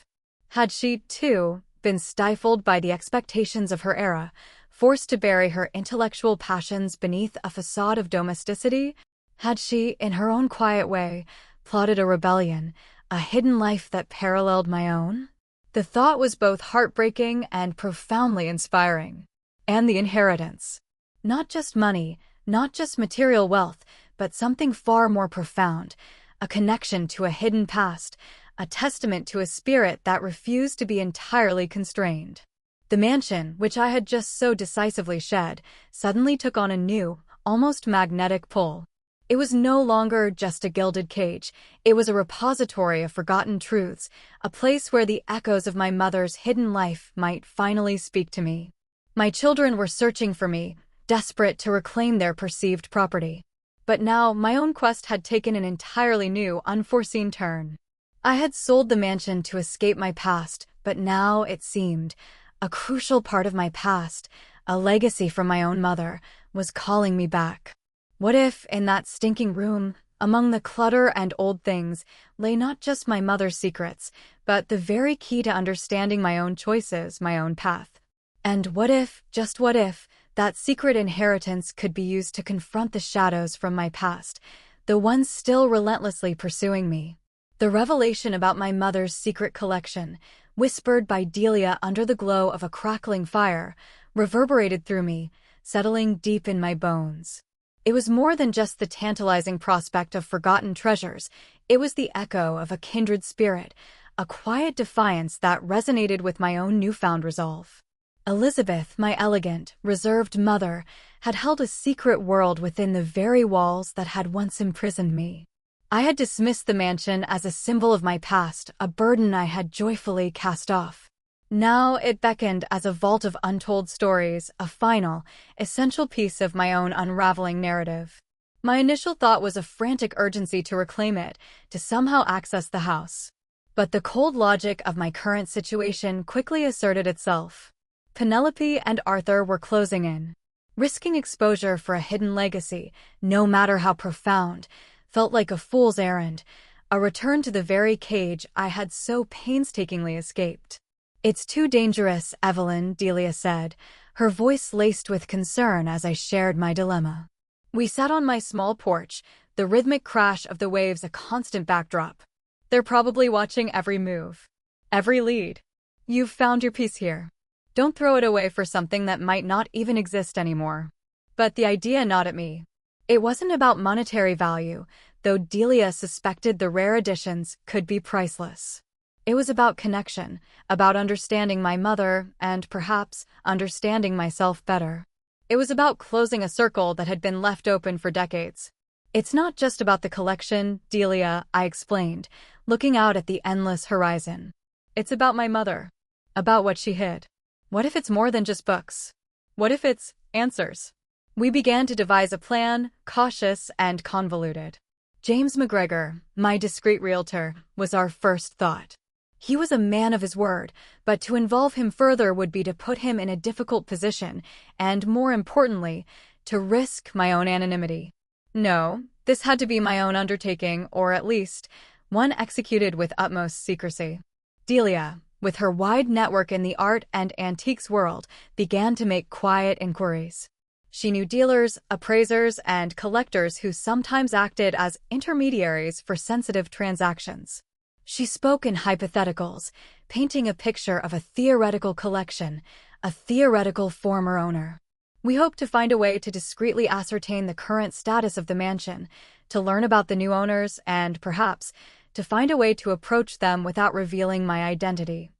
Had she, too, been stifled by the expectations of her era, forced to bury her intellectual passions beneath a facade of domesticity? Had she, in her own quiet way, plotted a rebellion, a hidden life that paralleled my own? The thought was both heartbreaking and profoundly inspiring. And the inheritance. Not just money, not just material wealth, but something far more profound, a connection to a hidden past, a testament to a spirit that refused to be entirely constrained. The mansion, which I had just so decisively shed, suddenly took on a new, almost magnetic pull. It was no longer just a gilded cage, it was a repository of forgotten truths, a place where the echoes of my mother's hidden life might finally speak to me. My children were searching for me, desperate to reclaim their perceived property. But now my own quest had taken an entirely new, unforeseen turn. I had sold the mansion to escape my past, but now, it seemed, a crucial part of my past, a legacy from my own mother, was calling me back. What if, in that stinking room, among the clutter and old things, lay not just my mother's secrets, but the very key to understanding my own choices, my own path? And what if, just what if, that secret inheritance could be used to confront the shadows from my past, the ones still relentlessly pursuing me? The revelation about my mother's secret collection, whispered by Delia under the glow of a crackling fire, reverberated through me, settling deep in my bones. It was more than just the tantalizing prospect of forgotten treasures. It was the echo of a kindred spirit, a quiet defiance that resonated with my own newfound resolve. Elizabeth, my elegant, reserved mother, had held a secret world within the very walls that had once imprisoned me. I had dismissed the mansion as a symbol of my past, a burden I had joyfully cast off. Now it beckoned as a vault of untold stories, a final, essential piece of my own unraveling narrative. My initial thought was a frantic urgency to reclaim it, to somehow access the house. But the cold logic of my current situation quickly asserted itself. Penelope and Arthur were closing in. Risking exposure for a hidden legacy, no matter how profound, felt like a fool's errand, a return to the very cage I had so painstakingly escaped. "It's too dangerous, Evelyn," Delia said, her voice laced with concern as I shared my dilemma. We sat on my small porch, the rhythmic crash of the waves a constant backdrop. "They're probably watching every move, every lead. You've found your piece here. Don't throw it away for something that might not even exist anymore." But the idea gnawed at me. It wasn't about monetary value, though Delia suspected the rare editions could be priceless. It was about connection, about understanding my mother, and perhaps understanding myself better. It was about closing a circle that had been left open for decades. "It's not just about the collection, Delia," I explained, looking out at the endless horizon. "It's about my mother, about what she hid. What if it's more than just books? What if it's answers? We began to devise a plan, cautious and convoluted. James McGregor, my discreet realtor, was our first thought. He was a man of his word, but to involve him further would be to put him in a difficult position, and more importantly, to risk my own anonymity. No, this had to be my own undertaking, or at least, one executed with utmost secrecy. Delia, with her wide network in the art and antiques world, began to make quiet inquiries. She knew dealers, appraisers, and collectors who sometimes acted as intermediaries for sensitive transactions. She spoke in hypotheticals, painting a picture of a theoretical collection, a theoretical former owner. We hoped to find a way to discreetly ascertain the current status of the mansion, to learn about the new owners, and, perhaps, to find a way to approach them without revealing my identity.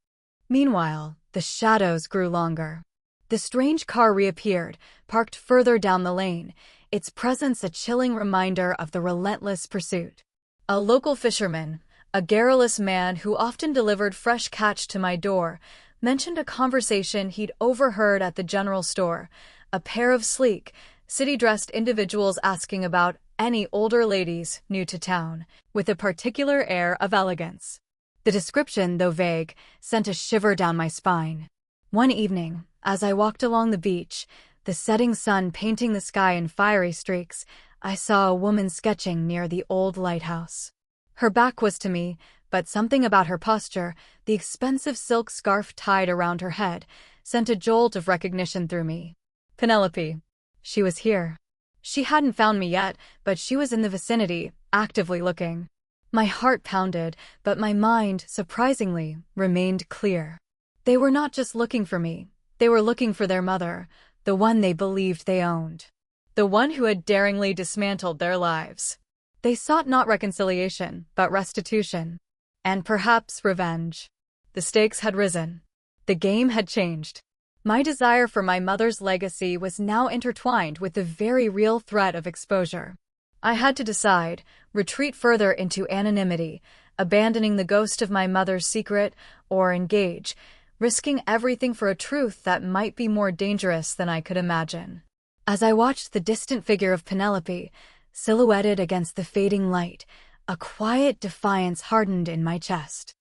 Meanwhile, the shadows grew longer. The strange car reappeared, parked further down the lane, its presence a chilling reminder of the relentless pursuit. A local fisherman, a garrulous man who often delivered fresh catch to my door, mentioned a conversation he'd overheard at the general store, a pair of sleek, city-dressed individuals asking about any older ladies new to town, with a particular air of elegance. The description, though vague, sent a shiver down my spine. One evening, as I walked along the beach, the setting sun painting the sky in fiery streaks, I saw a woman sketching near the old lighthouse. Her back was to me, but something about her posture, the expensive silk scarf tied around her head, sent a jolt of recognition through me. Penelope. She was here. She hadn't found me yet, but she was in the vicinity, actively looking. My heart pounded, but my mind, surprisingly, remained clear. They were not just looking for me. They were looking for their mother, the one they believed they owned. The one who had daringly dismantled their lives. They sought not reconciliation, but restitution. And perhaps revenge. The stakes had risen. The game had changed. My desire for my mother's legacy was now intertwined with the very real threat of exposure. I had to decide, retreat further into anonymity, abandoning the ghost of my mother's secret, or engage, risking everything for a truth that might be more dangerous than I could imagine. As I watched the distant figure of Penelope, silhouetted against the fading light, a quiet defiance hardened in my chest.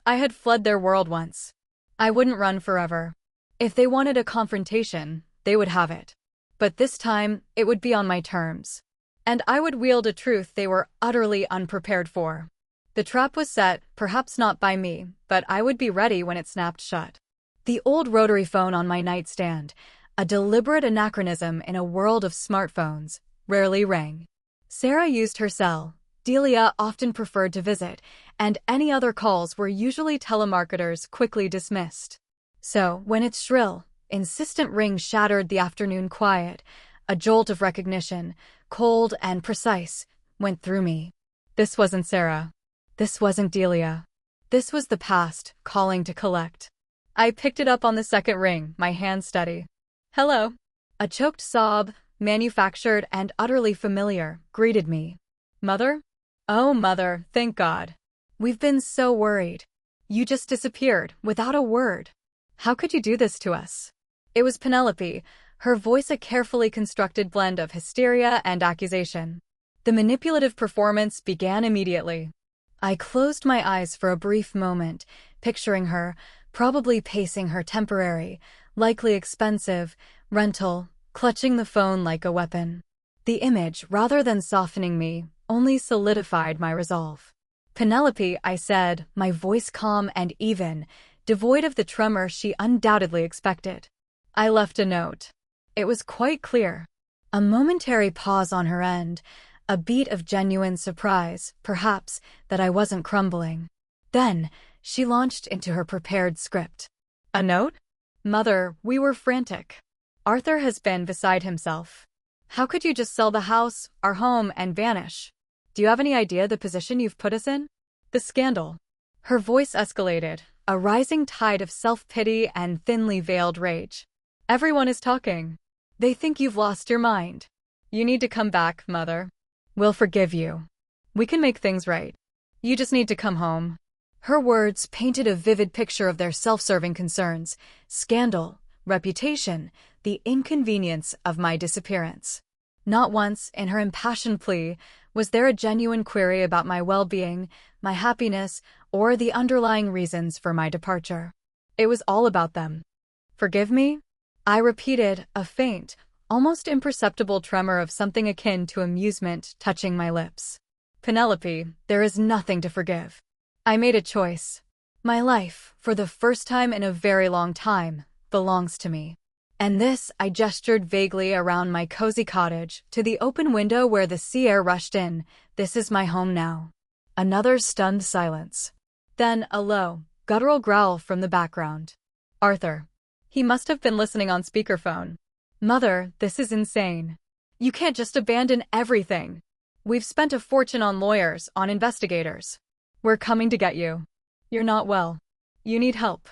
I had fled their world once. I wouldn't run forever. If they wanted a confrontation, they would have it. But this time, it would be on my terms. And I would wield a truth they were utterly unprepared for. The trap was set, perhaps not by me, but I would be ready when it snapped shut. The old rotary phone on my nightstand, a deliberate anachronism in a world of smartphones, rarely rang. Sarah used her cell. Delia often preferred to visit, and any other calls were usually telemarketers quickly dismissed. So, when its shrill, insistent ring shattered the afternoon quiet, a jolt of recognition, cold and precise, went through me. This wasn't Sarah. This wasn't Delia. This was the past, calling to collect. I picked it up on the second ring, my hand steady. Hello. A choked sob, manufactured and utterly familiar, greeted me. Mother? Oh, Mother, thank God. We've been so worried. You just disappeared, without a word. How could you do this to us? It was Penelope, her voice a carefully constructed blend of hysteria and accusation. The manipulative performance began immediately. I closed my eyes for a brief moment, picturing her, probably pacing her temporary, likely expensive, rental, clutching the phone like a weapon. The image, rather than softening me, only solidified my resolve. Penelope, I said, my voice calm and even, devoid of the tremor she undoubtedly expected. I left a note. It was quite clear. A momentary pause on her end, a beat of genuine surprise, perhaps, that I wasn't crumbling. Then, she launched into her prepared script. A note? Mother, we were frantic. Arthur has been beside himself. How could you just sell the house, our home, and vanish? Do you have any idea the position you've put us in? The scandal. Her voice escalated, a rising tide of self-pity and thinly veiled rage. Everyone is talking. They think you've lost your mind. You need to come back, Mother. We'll forgive you. We can make things right. You just need to come home. Her words painted a vivid picture of their self-serving concerns, scandal, reputation, the inconvenience of my disappearance. Not once, in her impassioned plea, was there a genuine query about my well-being, my happiness, or the underlying reasons for my departure. It was all about them. "Forgive me?" I repeated, a faint, almost imperceptible tremor of something akin to amusement touching my lips. "Penelope, there is nothing to forgive. I made a choice. My life, for the first time in a very long time, belongs to me. And this," I gestured vaguely around my cozy cottage, to the open window where the sea air rushed in, "this is my home now." Another stunned silence. Then a low, guttural growl from the background. "Arthur." He must have been listening on speakerphone. "Mother, this is insane. You can't just abandon everything. We've spent a fortune on lawyers, on investigators. We're coming to get you. You're not well. You need help."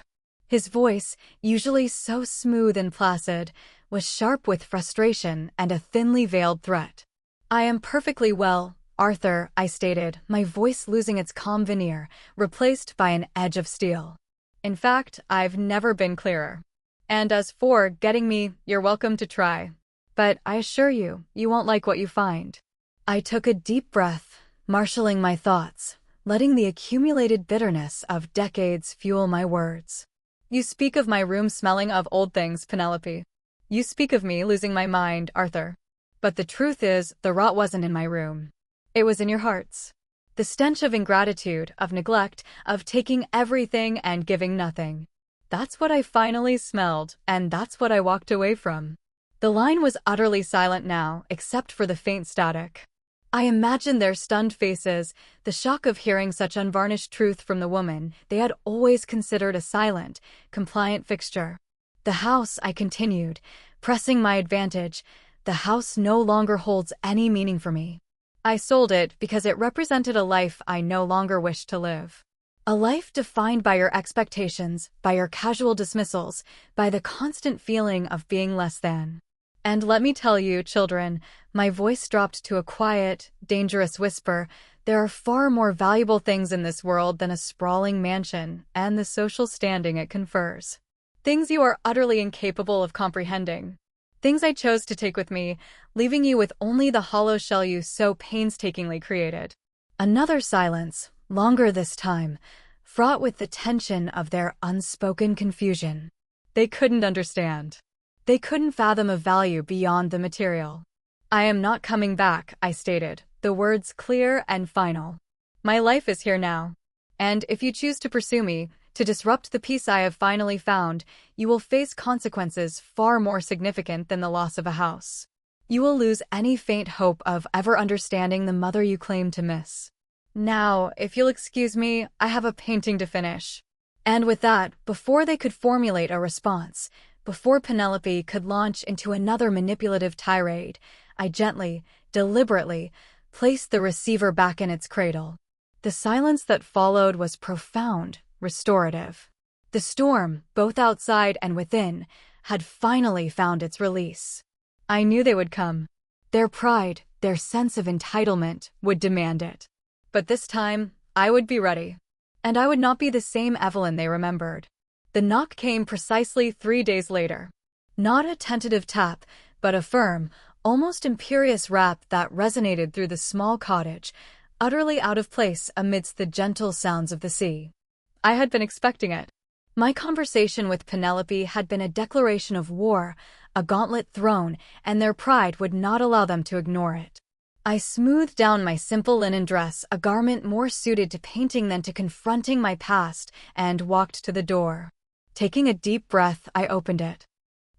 His voice, usually so smooth and placid, was sharp with frustration and a thinly veiled threat. "I am perfectly well, Arthur," I stated, my voice losing its calm veneer, replaced by an edge of steel. "In fact, I've never been clearer. And as for getting me, you're welcome to try. But I assure you, you won't like what you find." I took a deep breath, marshaling my thoughts, letting the accumulated bitterness of decades fuel my words. "You speak of my room smelling of old things, Penelope. You speak of me losing my mind, Arthur. But the truth is, the rot wasn't in my room. It was in your hearts. The stench of ingratitude, of neglect, of taking everything and giving nothing. That's what I finally smelled, and that's what I walked away from." The line was utterly silent now, except for the faint static. I imagined their stunned faces, the shock of hearing such unvarnished truth from the woman they had always considered a silent, compliant fixture. "The house," I continued, pressing my advantage, "the house no longer holds any meaning for me. I sold it because it represented a life I no longer wished to live. A life defined by your expectations, by your casual dismissals, by the constant feeling of being less than. And let me tell you, children," my voice dropped to a quiet, dangerous whisper, "there are far more valuable things in this world than a sprawling mansion and the social standing it confers. Things you are utterly incapable of comprehending. Things I chose to take with me, leaving you with only the hollow shell you so painstakingly created." Another silence, longer this time, fraught with the tension of their unspoken confusion. They couldn't understand. They couldn't fathom a value beyond the material. "I am not coming back," I stated, the words clear and final. "My life is here now. And if you choose to pursue me, to disrupt the peace I have finally found, you will face consequences far more significant than the loss of a house. You will lose any faint hope of ever understanding the mother you claim to miss. Now, if you'll excuse me, I have a painting to finish." And with that, before they could formulate a response, before Penelope could launch into another manipulative tirade, I gently, deliberately, placed the receiver back in its cradle. The silence that followed was profound, restorative. The storm, both outside and within, had finally found its release. I knew they would come. Their pride, their sense of entitlement, would demand it. But this time, I would be ready. And I would not be the same Evelyn they remembered. The knock came precisely 3 days later. Not a tentative tap, but a firm, almost imperious rap that resonated through the small cottage, utterly out of place amidst the gentle sounds of the sea. I had been expecting it. My conversation with Penelope had been a declaration of war, a gauntlet thrown, and their pride would not allow them to ignore it. I smoothed down my simple linen dress, a garment more suited to painting than to confronting my past, and walked to the door. Taking a deep breath, I opened it.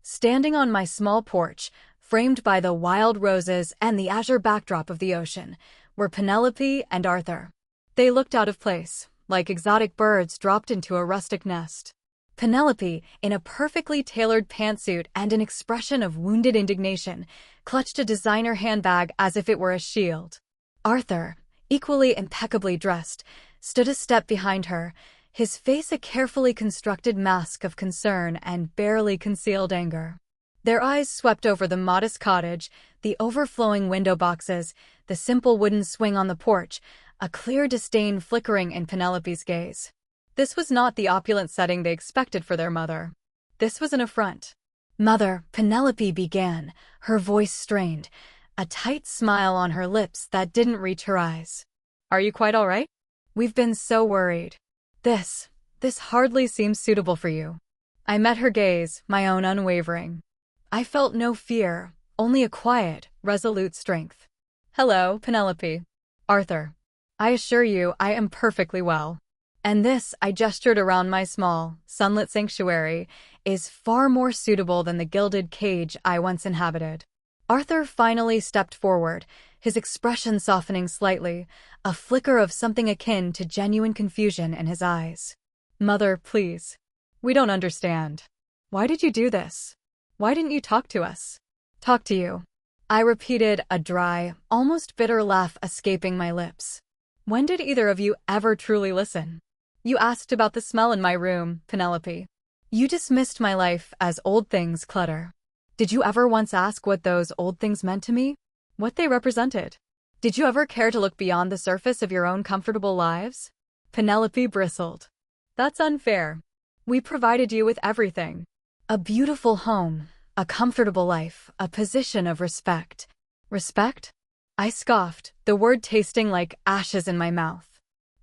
Standing on my small porch, framed by the wild roses and the azure backdrop of the ocean, were Penelope and Arthur. They looked out of place, like exotic birds dropped into a rustic nest. Penelope, in a perfectly tailored pantsuit and an expression of wounded indignation, clutched a designer handbag as if it were a shield. Arthur, equally impeccably dressed, stood a step behind her, his face a carefully constructed mask of concern and barely concealed anger. Their eyes swept over the modest cottage, the overflowing window boxes, the simple wooden swing on the porch, a clear disdain flickering in Penelope's gaze. This was not the opulent setting they expected for their mother. This was an affront. Mother, Penelope began, her voice strained, a tight smile on her lips that didn't reach her eyes. Are you quite all right? We've been so worried. This hardly seems suitable for you. I met her gaze, my own unwavering. I felt no fear, only a quiet, resolute strength. Hello, Penelope. Arthur. I assure you I am perfectly well. And this, I gestured around my small, sunlit sanctuary, is far more suitable than the gilded cage I once inhabited. Arthur finally stepped forward, his expression softening slightly, a flicker of something akin to genuine confusion in his eyes. Mother, please. We don't understand. Why did you do this? Why didn't you talk to us? Talk to you. I repeated, a dry, almost bitter laugh escaping my lips. When did either of you ever truly listen? You asked about the smell in my room, Penelope. You dismissed my life as old things clutter. Did you ever once ask what those old things meant to me? What they represented? Did you ever care to look beyond the surface of your own comfortable lives? Penelope bristled. That's unfair. We provided you with everything. A beautiful home, a comfortable life, a position of respect. Respect? I scoffed, the word tasting like ashes in my mouth.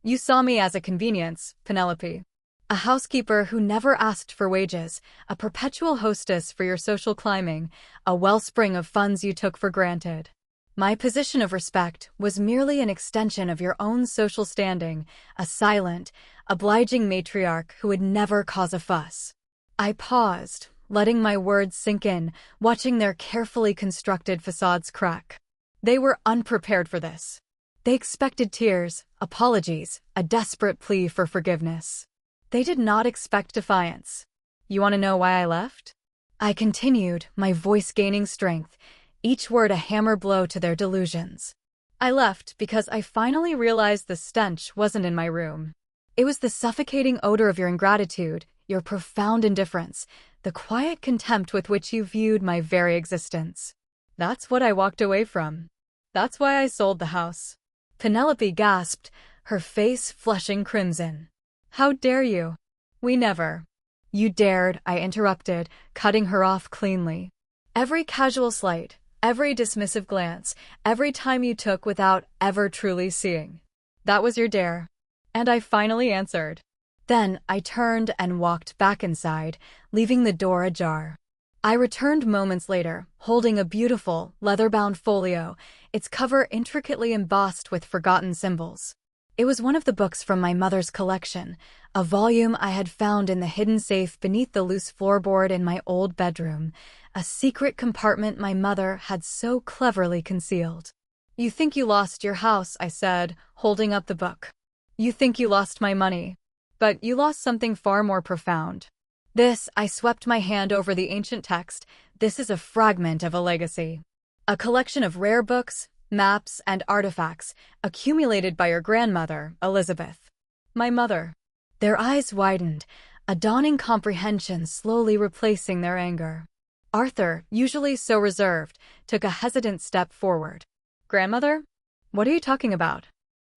You saw me as a convenience, Penelope. A housekeeper who never asked for wages, a perpetual hostess for your social climbing, a wellspring of funds you took for granted. My position of respect was merely an extension of your own social standing, a silent, obliging matriarch who would never cause a fuss. I paused, letting my words sink in, watching their carefully constructed facades crack. They were unprepared for this. They expected tears, apologies, a desperate plea for forgiveness. They did not expect defiance. You want to know why I left? I continued, my voice gaining strength, each word a hammer blow to their delusions. I left because I finally realized the stench wasn't in my room. It was the suffocating odor of your ingratitude, your profound indifference, the quiet contempt with which you viewed my very existence. That's what I walked away from. That's why I sold the house. Penelope gasped, her face flushing crimson. How dare you? We never. You dared, I interrupted, cutting her off cleanly. Every casual slight, every dismissive glance, every time you took without ever truly seeing. That was your dare. And I finally answered. Then I turned and walked back inside, leaving the door ajar. I returned moments later, holding a beautiful, leather-bound folio, its cover intricately embossed with forgotten symbols. It was one of the books from my mother's collection, a volume I had found in the hidden safe beneath the loose floorboard in my old bedroom, a secret compartment my mother had so cleverly concealed. You think you lost your house, I said, holding up the book. You think you lost my money. But you lost something far more profound. This, I swept my hand over the ancient text, this is a fragment of a legacy. A collection of rare books, maps, and artifacts accumulated by your grandmother, Elizabeth. My mother. Their eyes widened, a dawning comprehension slowly replacing their anger. Arthur, usually so reserved, took a hesitant step forward. Grandmother? What are you talking about?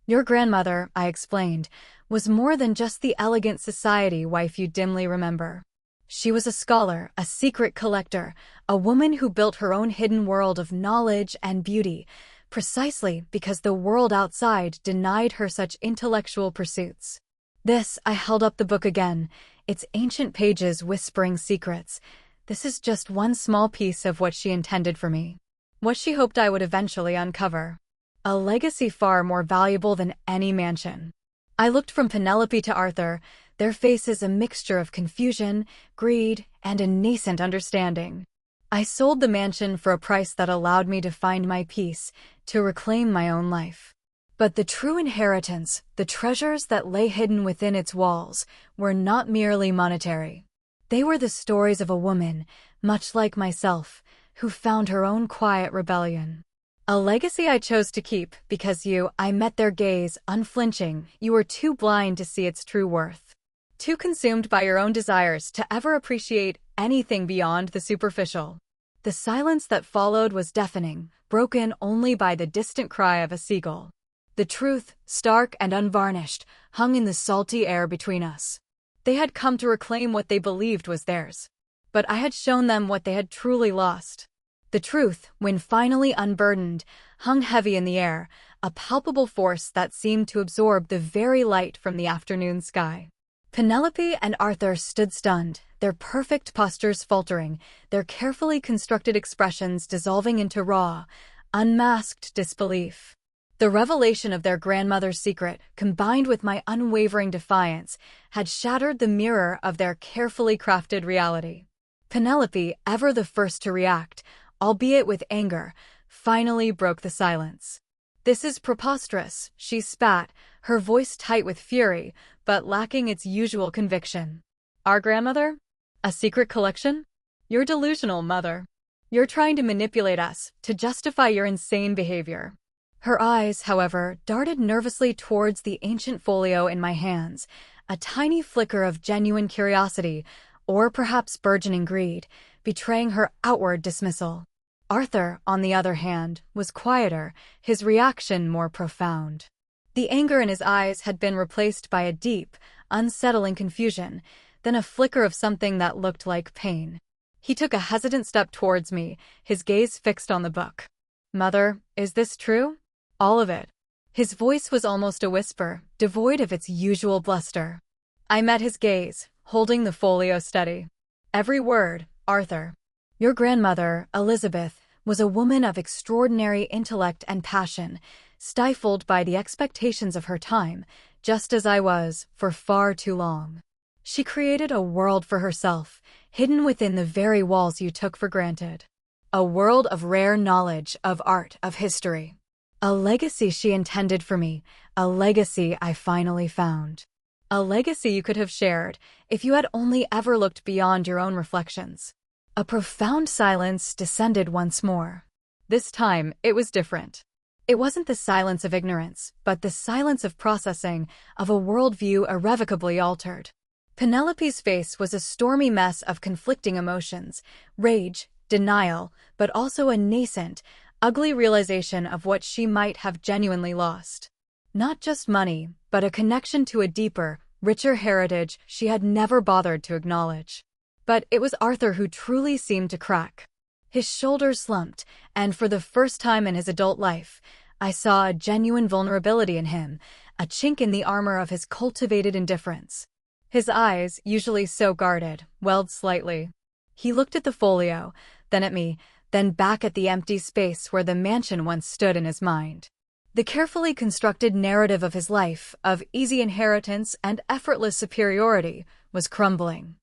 Your grandmother, I explained, was more than just the elegant society wife you dimly remember. She was a scholar, a secret collector, a woman who built her own hidden world of knowledge and beauty, precisely because the world outside denied her such intellectual pursuits. This, I held up the book again, its ancient pages whispering secrets. This is just one small piece of what she intended for me. What she hoped I would eventually uncover. A legacy far more valuable than any mansion. I looked from Penelope to Arthur, their faces a mixture of confusion, greed, and a nascent understanding. I sold the mansion for a price that allowed me to find my peace, to reclaim my own life. But the true inheritance, the treasures that lay hidden within its walls, were not merely monetary. They were the stories of a woman, much like myself, who found her own quiet rebellion. A legacy I chose to keep because I met their gaze, unflinching. You were too blind to see its true worth. Too consumed by your own desires to ever appreciate anything beyond the superficial. The silence that followed was deafening, broken only by the distant cry of a seagull. The truth, stark and unvarnished, hung in the salty air between us. They had come to reclaim what they believed was theirs. but I had shown them what they had truly lost. The truth, when finally unburdened, hung heavy in the air, a palpable force that seemed to absorb the very light from the afternoon sky. Penelope and Arthur stood stunned, their perfect postures faltering, their carefully constructed expressions dissolving into raw, unmasked disbelief. The revelation of their grandmother's secret, combined with my unwavering defiance, had shattered the mirror of their carefully crafted reality. Penelope, ever the first to react, albeit with anger, finally broke the silence. "This is preposterous," she spat, her voice tight with fury, but lacking its usual conviction. "Our grandmother? A secret collection? You're delusional, Mother. You're trying to manipulate us, to justify your insane behavior." Her eyes, however, darted nervously towards the ancient folio in my hands, a tiny flicker of genuine curiosity, or perhaps burgeoning greed, betraying her outward dismissal. Arthur, on the other hand, was quieter, his reaction more profound. The anger in his eyes had been replaced by a deep, unsettling confusion, then a flicker of something that looked like pain. He took a hesitant step towards me, his gaze fixed on the book. "Mother, is this true? All of it?" His voice was almost a whisper, devoid of its usual bluster. I met his gaze, holding the folio steady. "Every word, Arthur. Your grandmother, Elizabeth, was a woman of extraordinary intellect and passion, stifled by the expectations of her time, just as I was, for far too long. She created a world for herself, hidden within the very walls you took for granted. A world of rare knowledge, of art, of history. A legacy she intended for me, a legacy I finally found. A legacy you could have shared if you had only ever looked beyond your own reflections." A profound silence descended once more. This time, it was different. It wasn't the silence of ignorance, but the silence of processing, of a worldview irrevocably altered. Penelope's face was a stormy mess of conflicting emotions, rage, denial, but also a nascent, ugly realization of what she might have genuinely lost. Not just money, but a connection to a deeper, richer heritage she had never bothered to acknowledge. But it was Arthur who truly seemed to crack. His shoulders slumped, and for the first time in his adult life, I saw a genuine vulnerability in him, a chink in the armor of his cultivated indifference. His eyes, usually so guarded, welled slightly. He looked at the folio, then at me, then back at the empty space where the mansion once stood in his mind. The carefully constructed narrative of his life, of easy inheritance and effortless superiority, was crumbling.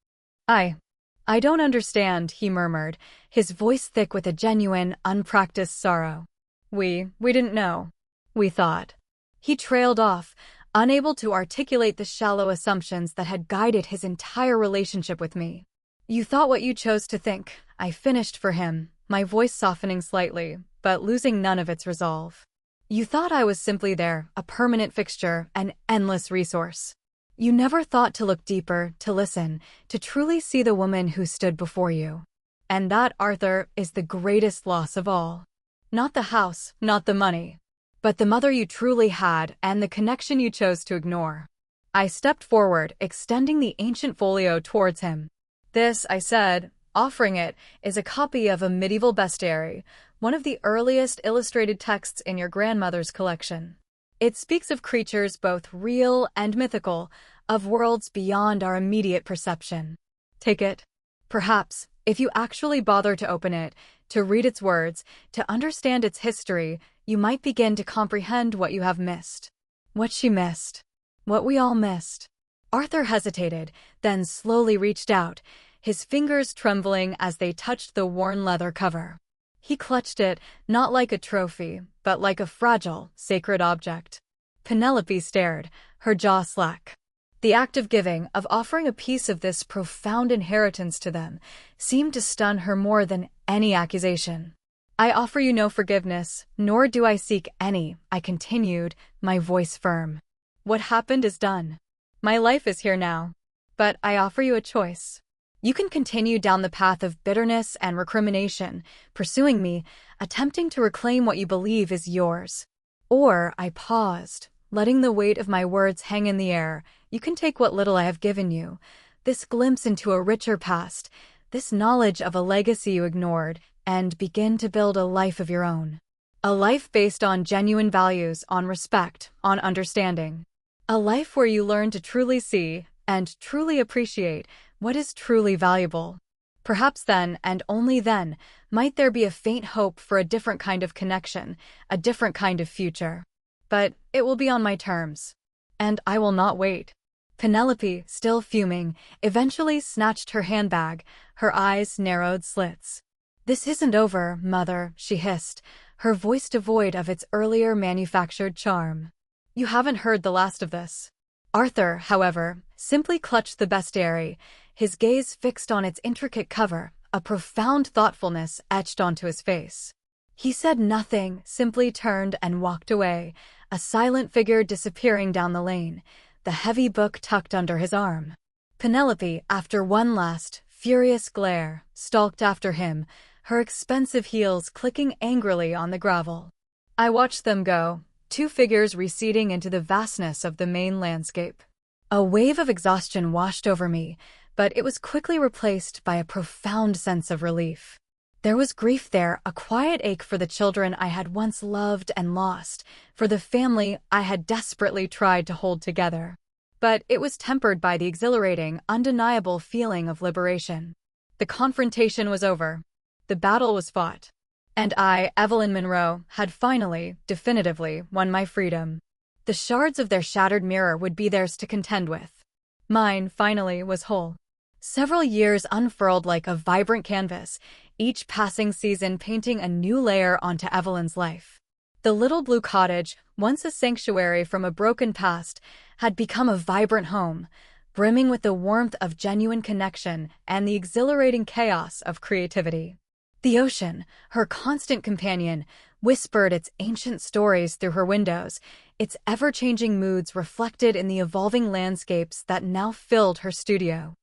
I don't understand," he murmured, his voice thick with a genuine, unpracticed sorrow. We didn't know. We thought." He trailed off, unable to articulate the shallow assumptions that had guided his entire relationship with me. "You thought what you chose to think," I finished for him, my voice softening slightly, but losing none of its resolve. "You thought I was simply there, a permanent fixture, an endless resource. You never thought to look deeper, to listen, to truly see the woman who stood before you. And that, Arthur, is the greatest loss of all. Not the house, not the money, but the mother you truly had and the connection you chose to ignore." I stepped forward, extending the ancient folio towards him. "This," I said, offering it, "is a copy of a medieval bestiary, one of the earliest illustrated texts in your grandmother's collection. It speaks of creatures both real and mythical, of worlds beyond our immediate perception. Take it. Perhaps, if you actually bother to open it, to read its words, to understand its history, you might begin to comprehend what you have missed." What she missed. What we all missed. Arthur hesitated, then slowly reached out, his fingers trembling as they touched the worn leather cover. He clutched it, not like a trophy, but like a fragile, sacred object. Penelope stared, her jaw slack. The act of giving, of offering a piece of this profound inheritance to them, seemed to stun her more than any accusation. "I offer you no forgiveness, nor do I seek any," I continued, my voice firm. "What happened is done. My life is here now. But I offer you a choice. You can continue down the path of bitterness and recrimination, pursuing me, attempting to reclaim what you believe is yours. Or," I paused, letting the weight of my words hang in the air, "you can take what little I have given you, this glimpse into a richer past, this knowledge of a legacy you ignored, and begin to build a life of your own. A life based on genuine values, on respect, on understanding. A life where you learn to truly see and truly appreciate what is truly valuable. Perhaps then, and only then, might there be a faint hope for a different kind of connection, a different kind of future. But it will be on my terms. And I will not wait. Penelope, still fuming, eventually snatched her handbag, her eyes narrowed slits. "This isn't over, Mother," she hissed, her voice devoid of its earlier manufactured charm. "You haven't heard the last of this." Arthur, however, simply clutched the bestiary, his gaze fixed on its intricate cover, a profound thoughtfulness etched onto his face. He said nothing, simply turned and walked away, a silent figure disappearing down the lane, the heavy book tucked under his arm. Penelope, after one last, furious glare, stalked after him, her expensive heels clicking angrily on the gravel. I watched them go, two figures receding into the vastness of the main landscape. A wave of exhaustion washed over me, but it was quickly replaced by a profound sense of relief. There was grief there, a quiet ache for the children I had once loved and lost, for the family I had desperately tried to hold together. But it was tempered by the exhilarating, undeniable feeling of liberation. The confrontation was over. The battle was fought. And I, Evelyn Monroe, had finally, definitively, won my freedom. The shards of their shattered mirror would be theirs to contend with. Mine, finally, was whole. Several years unfurled like a vibrant canvas, each passing season painting a new layer onto Evelyn's life. The little blue cottage, once a sanctuary from a broken past, had become a vibrant home, brimming with the warmth of genuine connection and the exhilarating chaos of creativity. The ocean, her constant companion, whispered its ancient stories through her windows, its ever-changing moods reflected in the evolving landscapes that now filled her studio.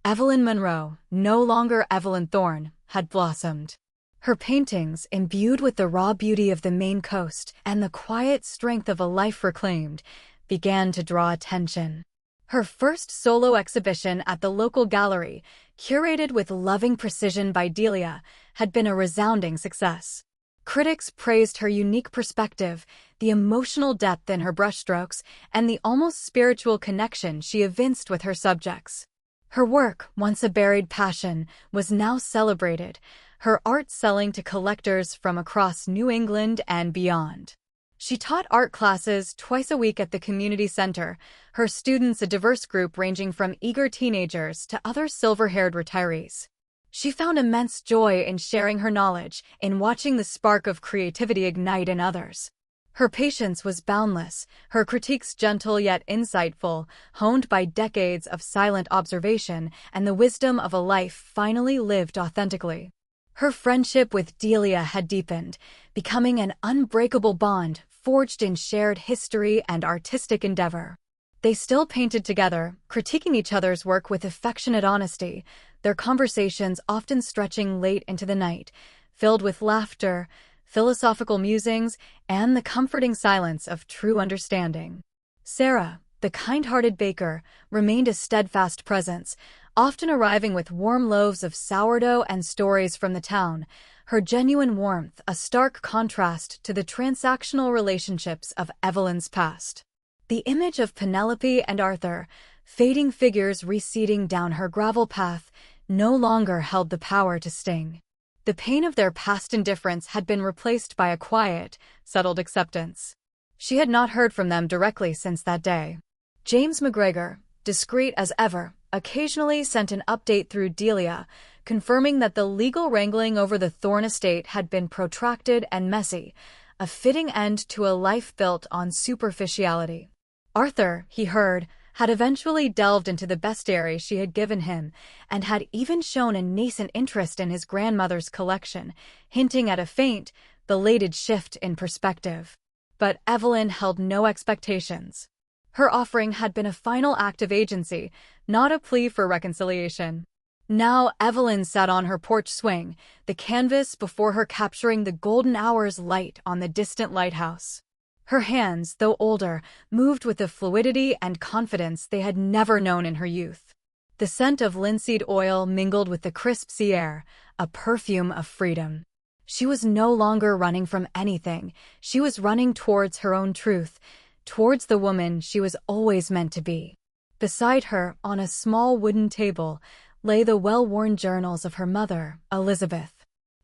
Evelyn Monroe, no longer Evelyn Thorne, had blossomed. Her paintings, imbued with the raw beauty of the Maine coast and the quiet strength of a life reclaimed, began to draw attention. Her first solo exhibition at the local gallery, curated with loving precision by Delia, had been a resounding success. Critics praised her unique perspective, the emotional depth in her brushstrokes, and the almost spiritual connection she evinced with her subjects. Her work, once a buried passion, was now celebrated, her art selling to collectors from across New England and beyond. She taught art classes twice a week at the community center, her students a diverse group ranging from eager teenagers to other silver-haired retirees. She found immense joy in sharing her knowledge, in watching the spark of creativity ignite in others. Her patience was boundless, her critiques gentle yet insightful, honed by decades of silent observation and the wisdom of a life finally lived authentically. Her friendship with Delia had deepened, becoming an unbreakable bond forged in shared history and artistic endeavor. They still painted together, critiquing each other's work with affectionate honesty, their conversations often stretching late into the night, filled with laughter, philosophical musings, and the comforting silence of true understanding. Sarah, the kind-hearted baker, remained a steadfast presence, often arriving with warm loaves of sourdough and stories from the town, her genuine warmth a stark contrast to the transactional relationships of Evelyn's past. The image of Penelope and Arthur, fading figures receding down her gravel path, no longer held the power to sting. The pain of their past indifference had been replaced by a quiet, settled acceptance. She had not heard from them directly since that day. James McGregor, discreet as ever, occasionally sent an update through Delia, confirming that the legal wrangling over the Thorne estate had been protracted and messy, a fitting end to a life built on superficiality. Arthur, he heard, had eventually delved into the bestiary she had given him, and had even shown a nascent interest in his grandmother's collection, hinting at a faint, belated shift in perspective. But Evelyn held no expectations. Her offering had been a final act of agency, not a plea for reconciliation. Now Evelyn sat on her porch swing, the canvas before her capturing the golden hour's light on the distant lighthouse. Her hands, though older, moved with a fluidity and confidence they had never known in her youth. The scent of linseed oil mingled with the crisp sea air, a perfume of freedom. She was no longer running from anything. She was running towards her own truth, towards the woman she was always meant to be. Beside her, on a small wooden table, lay the well-worn journals of her mother, Elizabeth.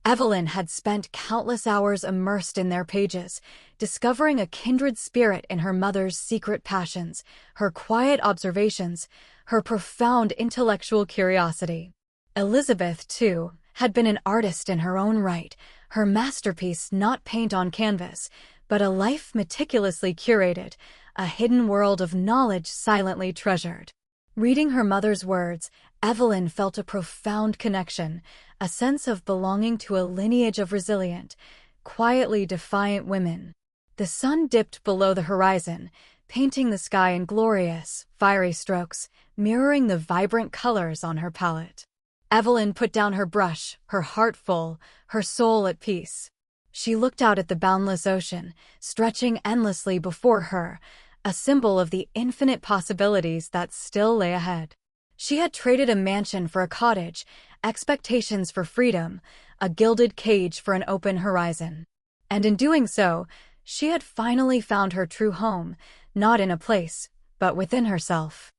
Evelyn had spent countless hours immersed in their pages, discovering a kindred spirit in her mother's secret passions, her quiet observations, her profound intellectual curiosity. Elizabeth, too, had been an artist in her own right, her masterpiece not paint on canvas, but a life meticulously curated, a hidden world of knowledge silently treasured. Reading her mother's words, Evelyn felt a profound connection, a sense of belonging to a lineage of resilient, quietly defiant women. The sun dipped below the horizon, painting the sky in glorious, fiery strokes, mirroring the vibrant colors on her palette. Evelyn put down her brush, her heart full, her soul at peace. She looked out at the boundless ocean, stretching endlessly before her, a symbol of the infinite possibilities that still lay ahead. She had traded a mansion for a cottage, expectations for freedom, a gilded cage for an open horizon. And in doing so, she had finally found her true home, not in a place, but within herself.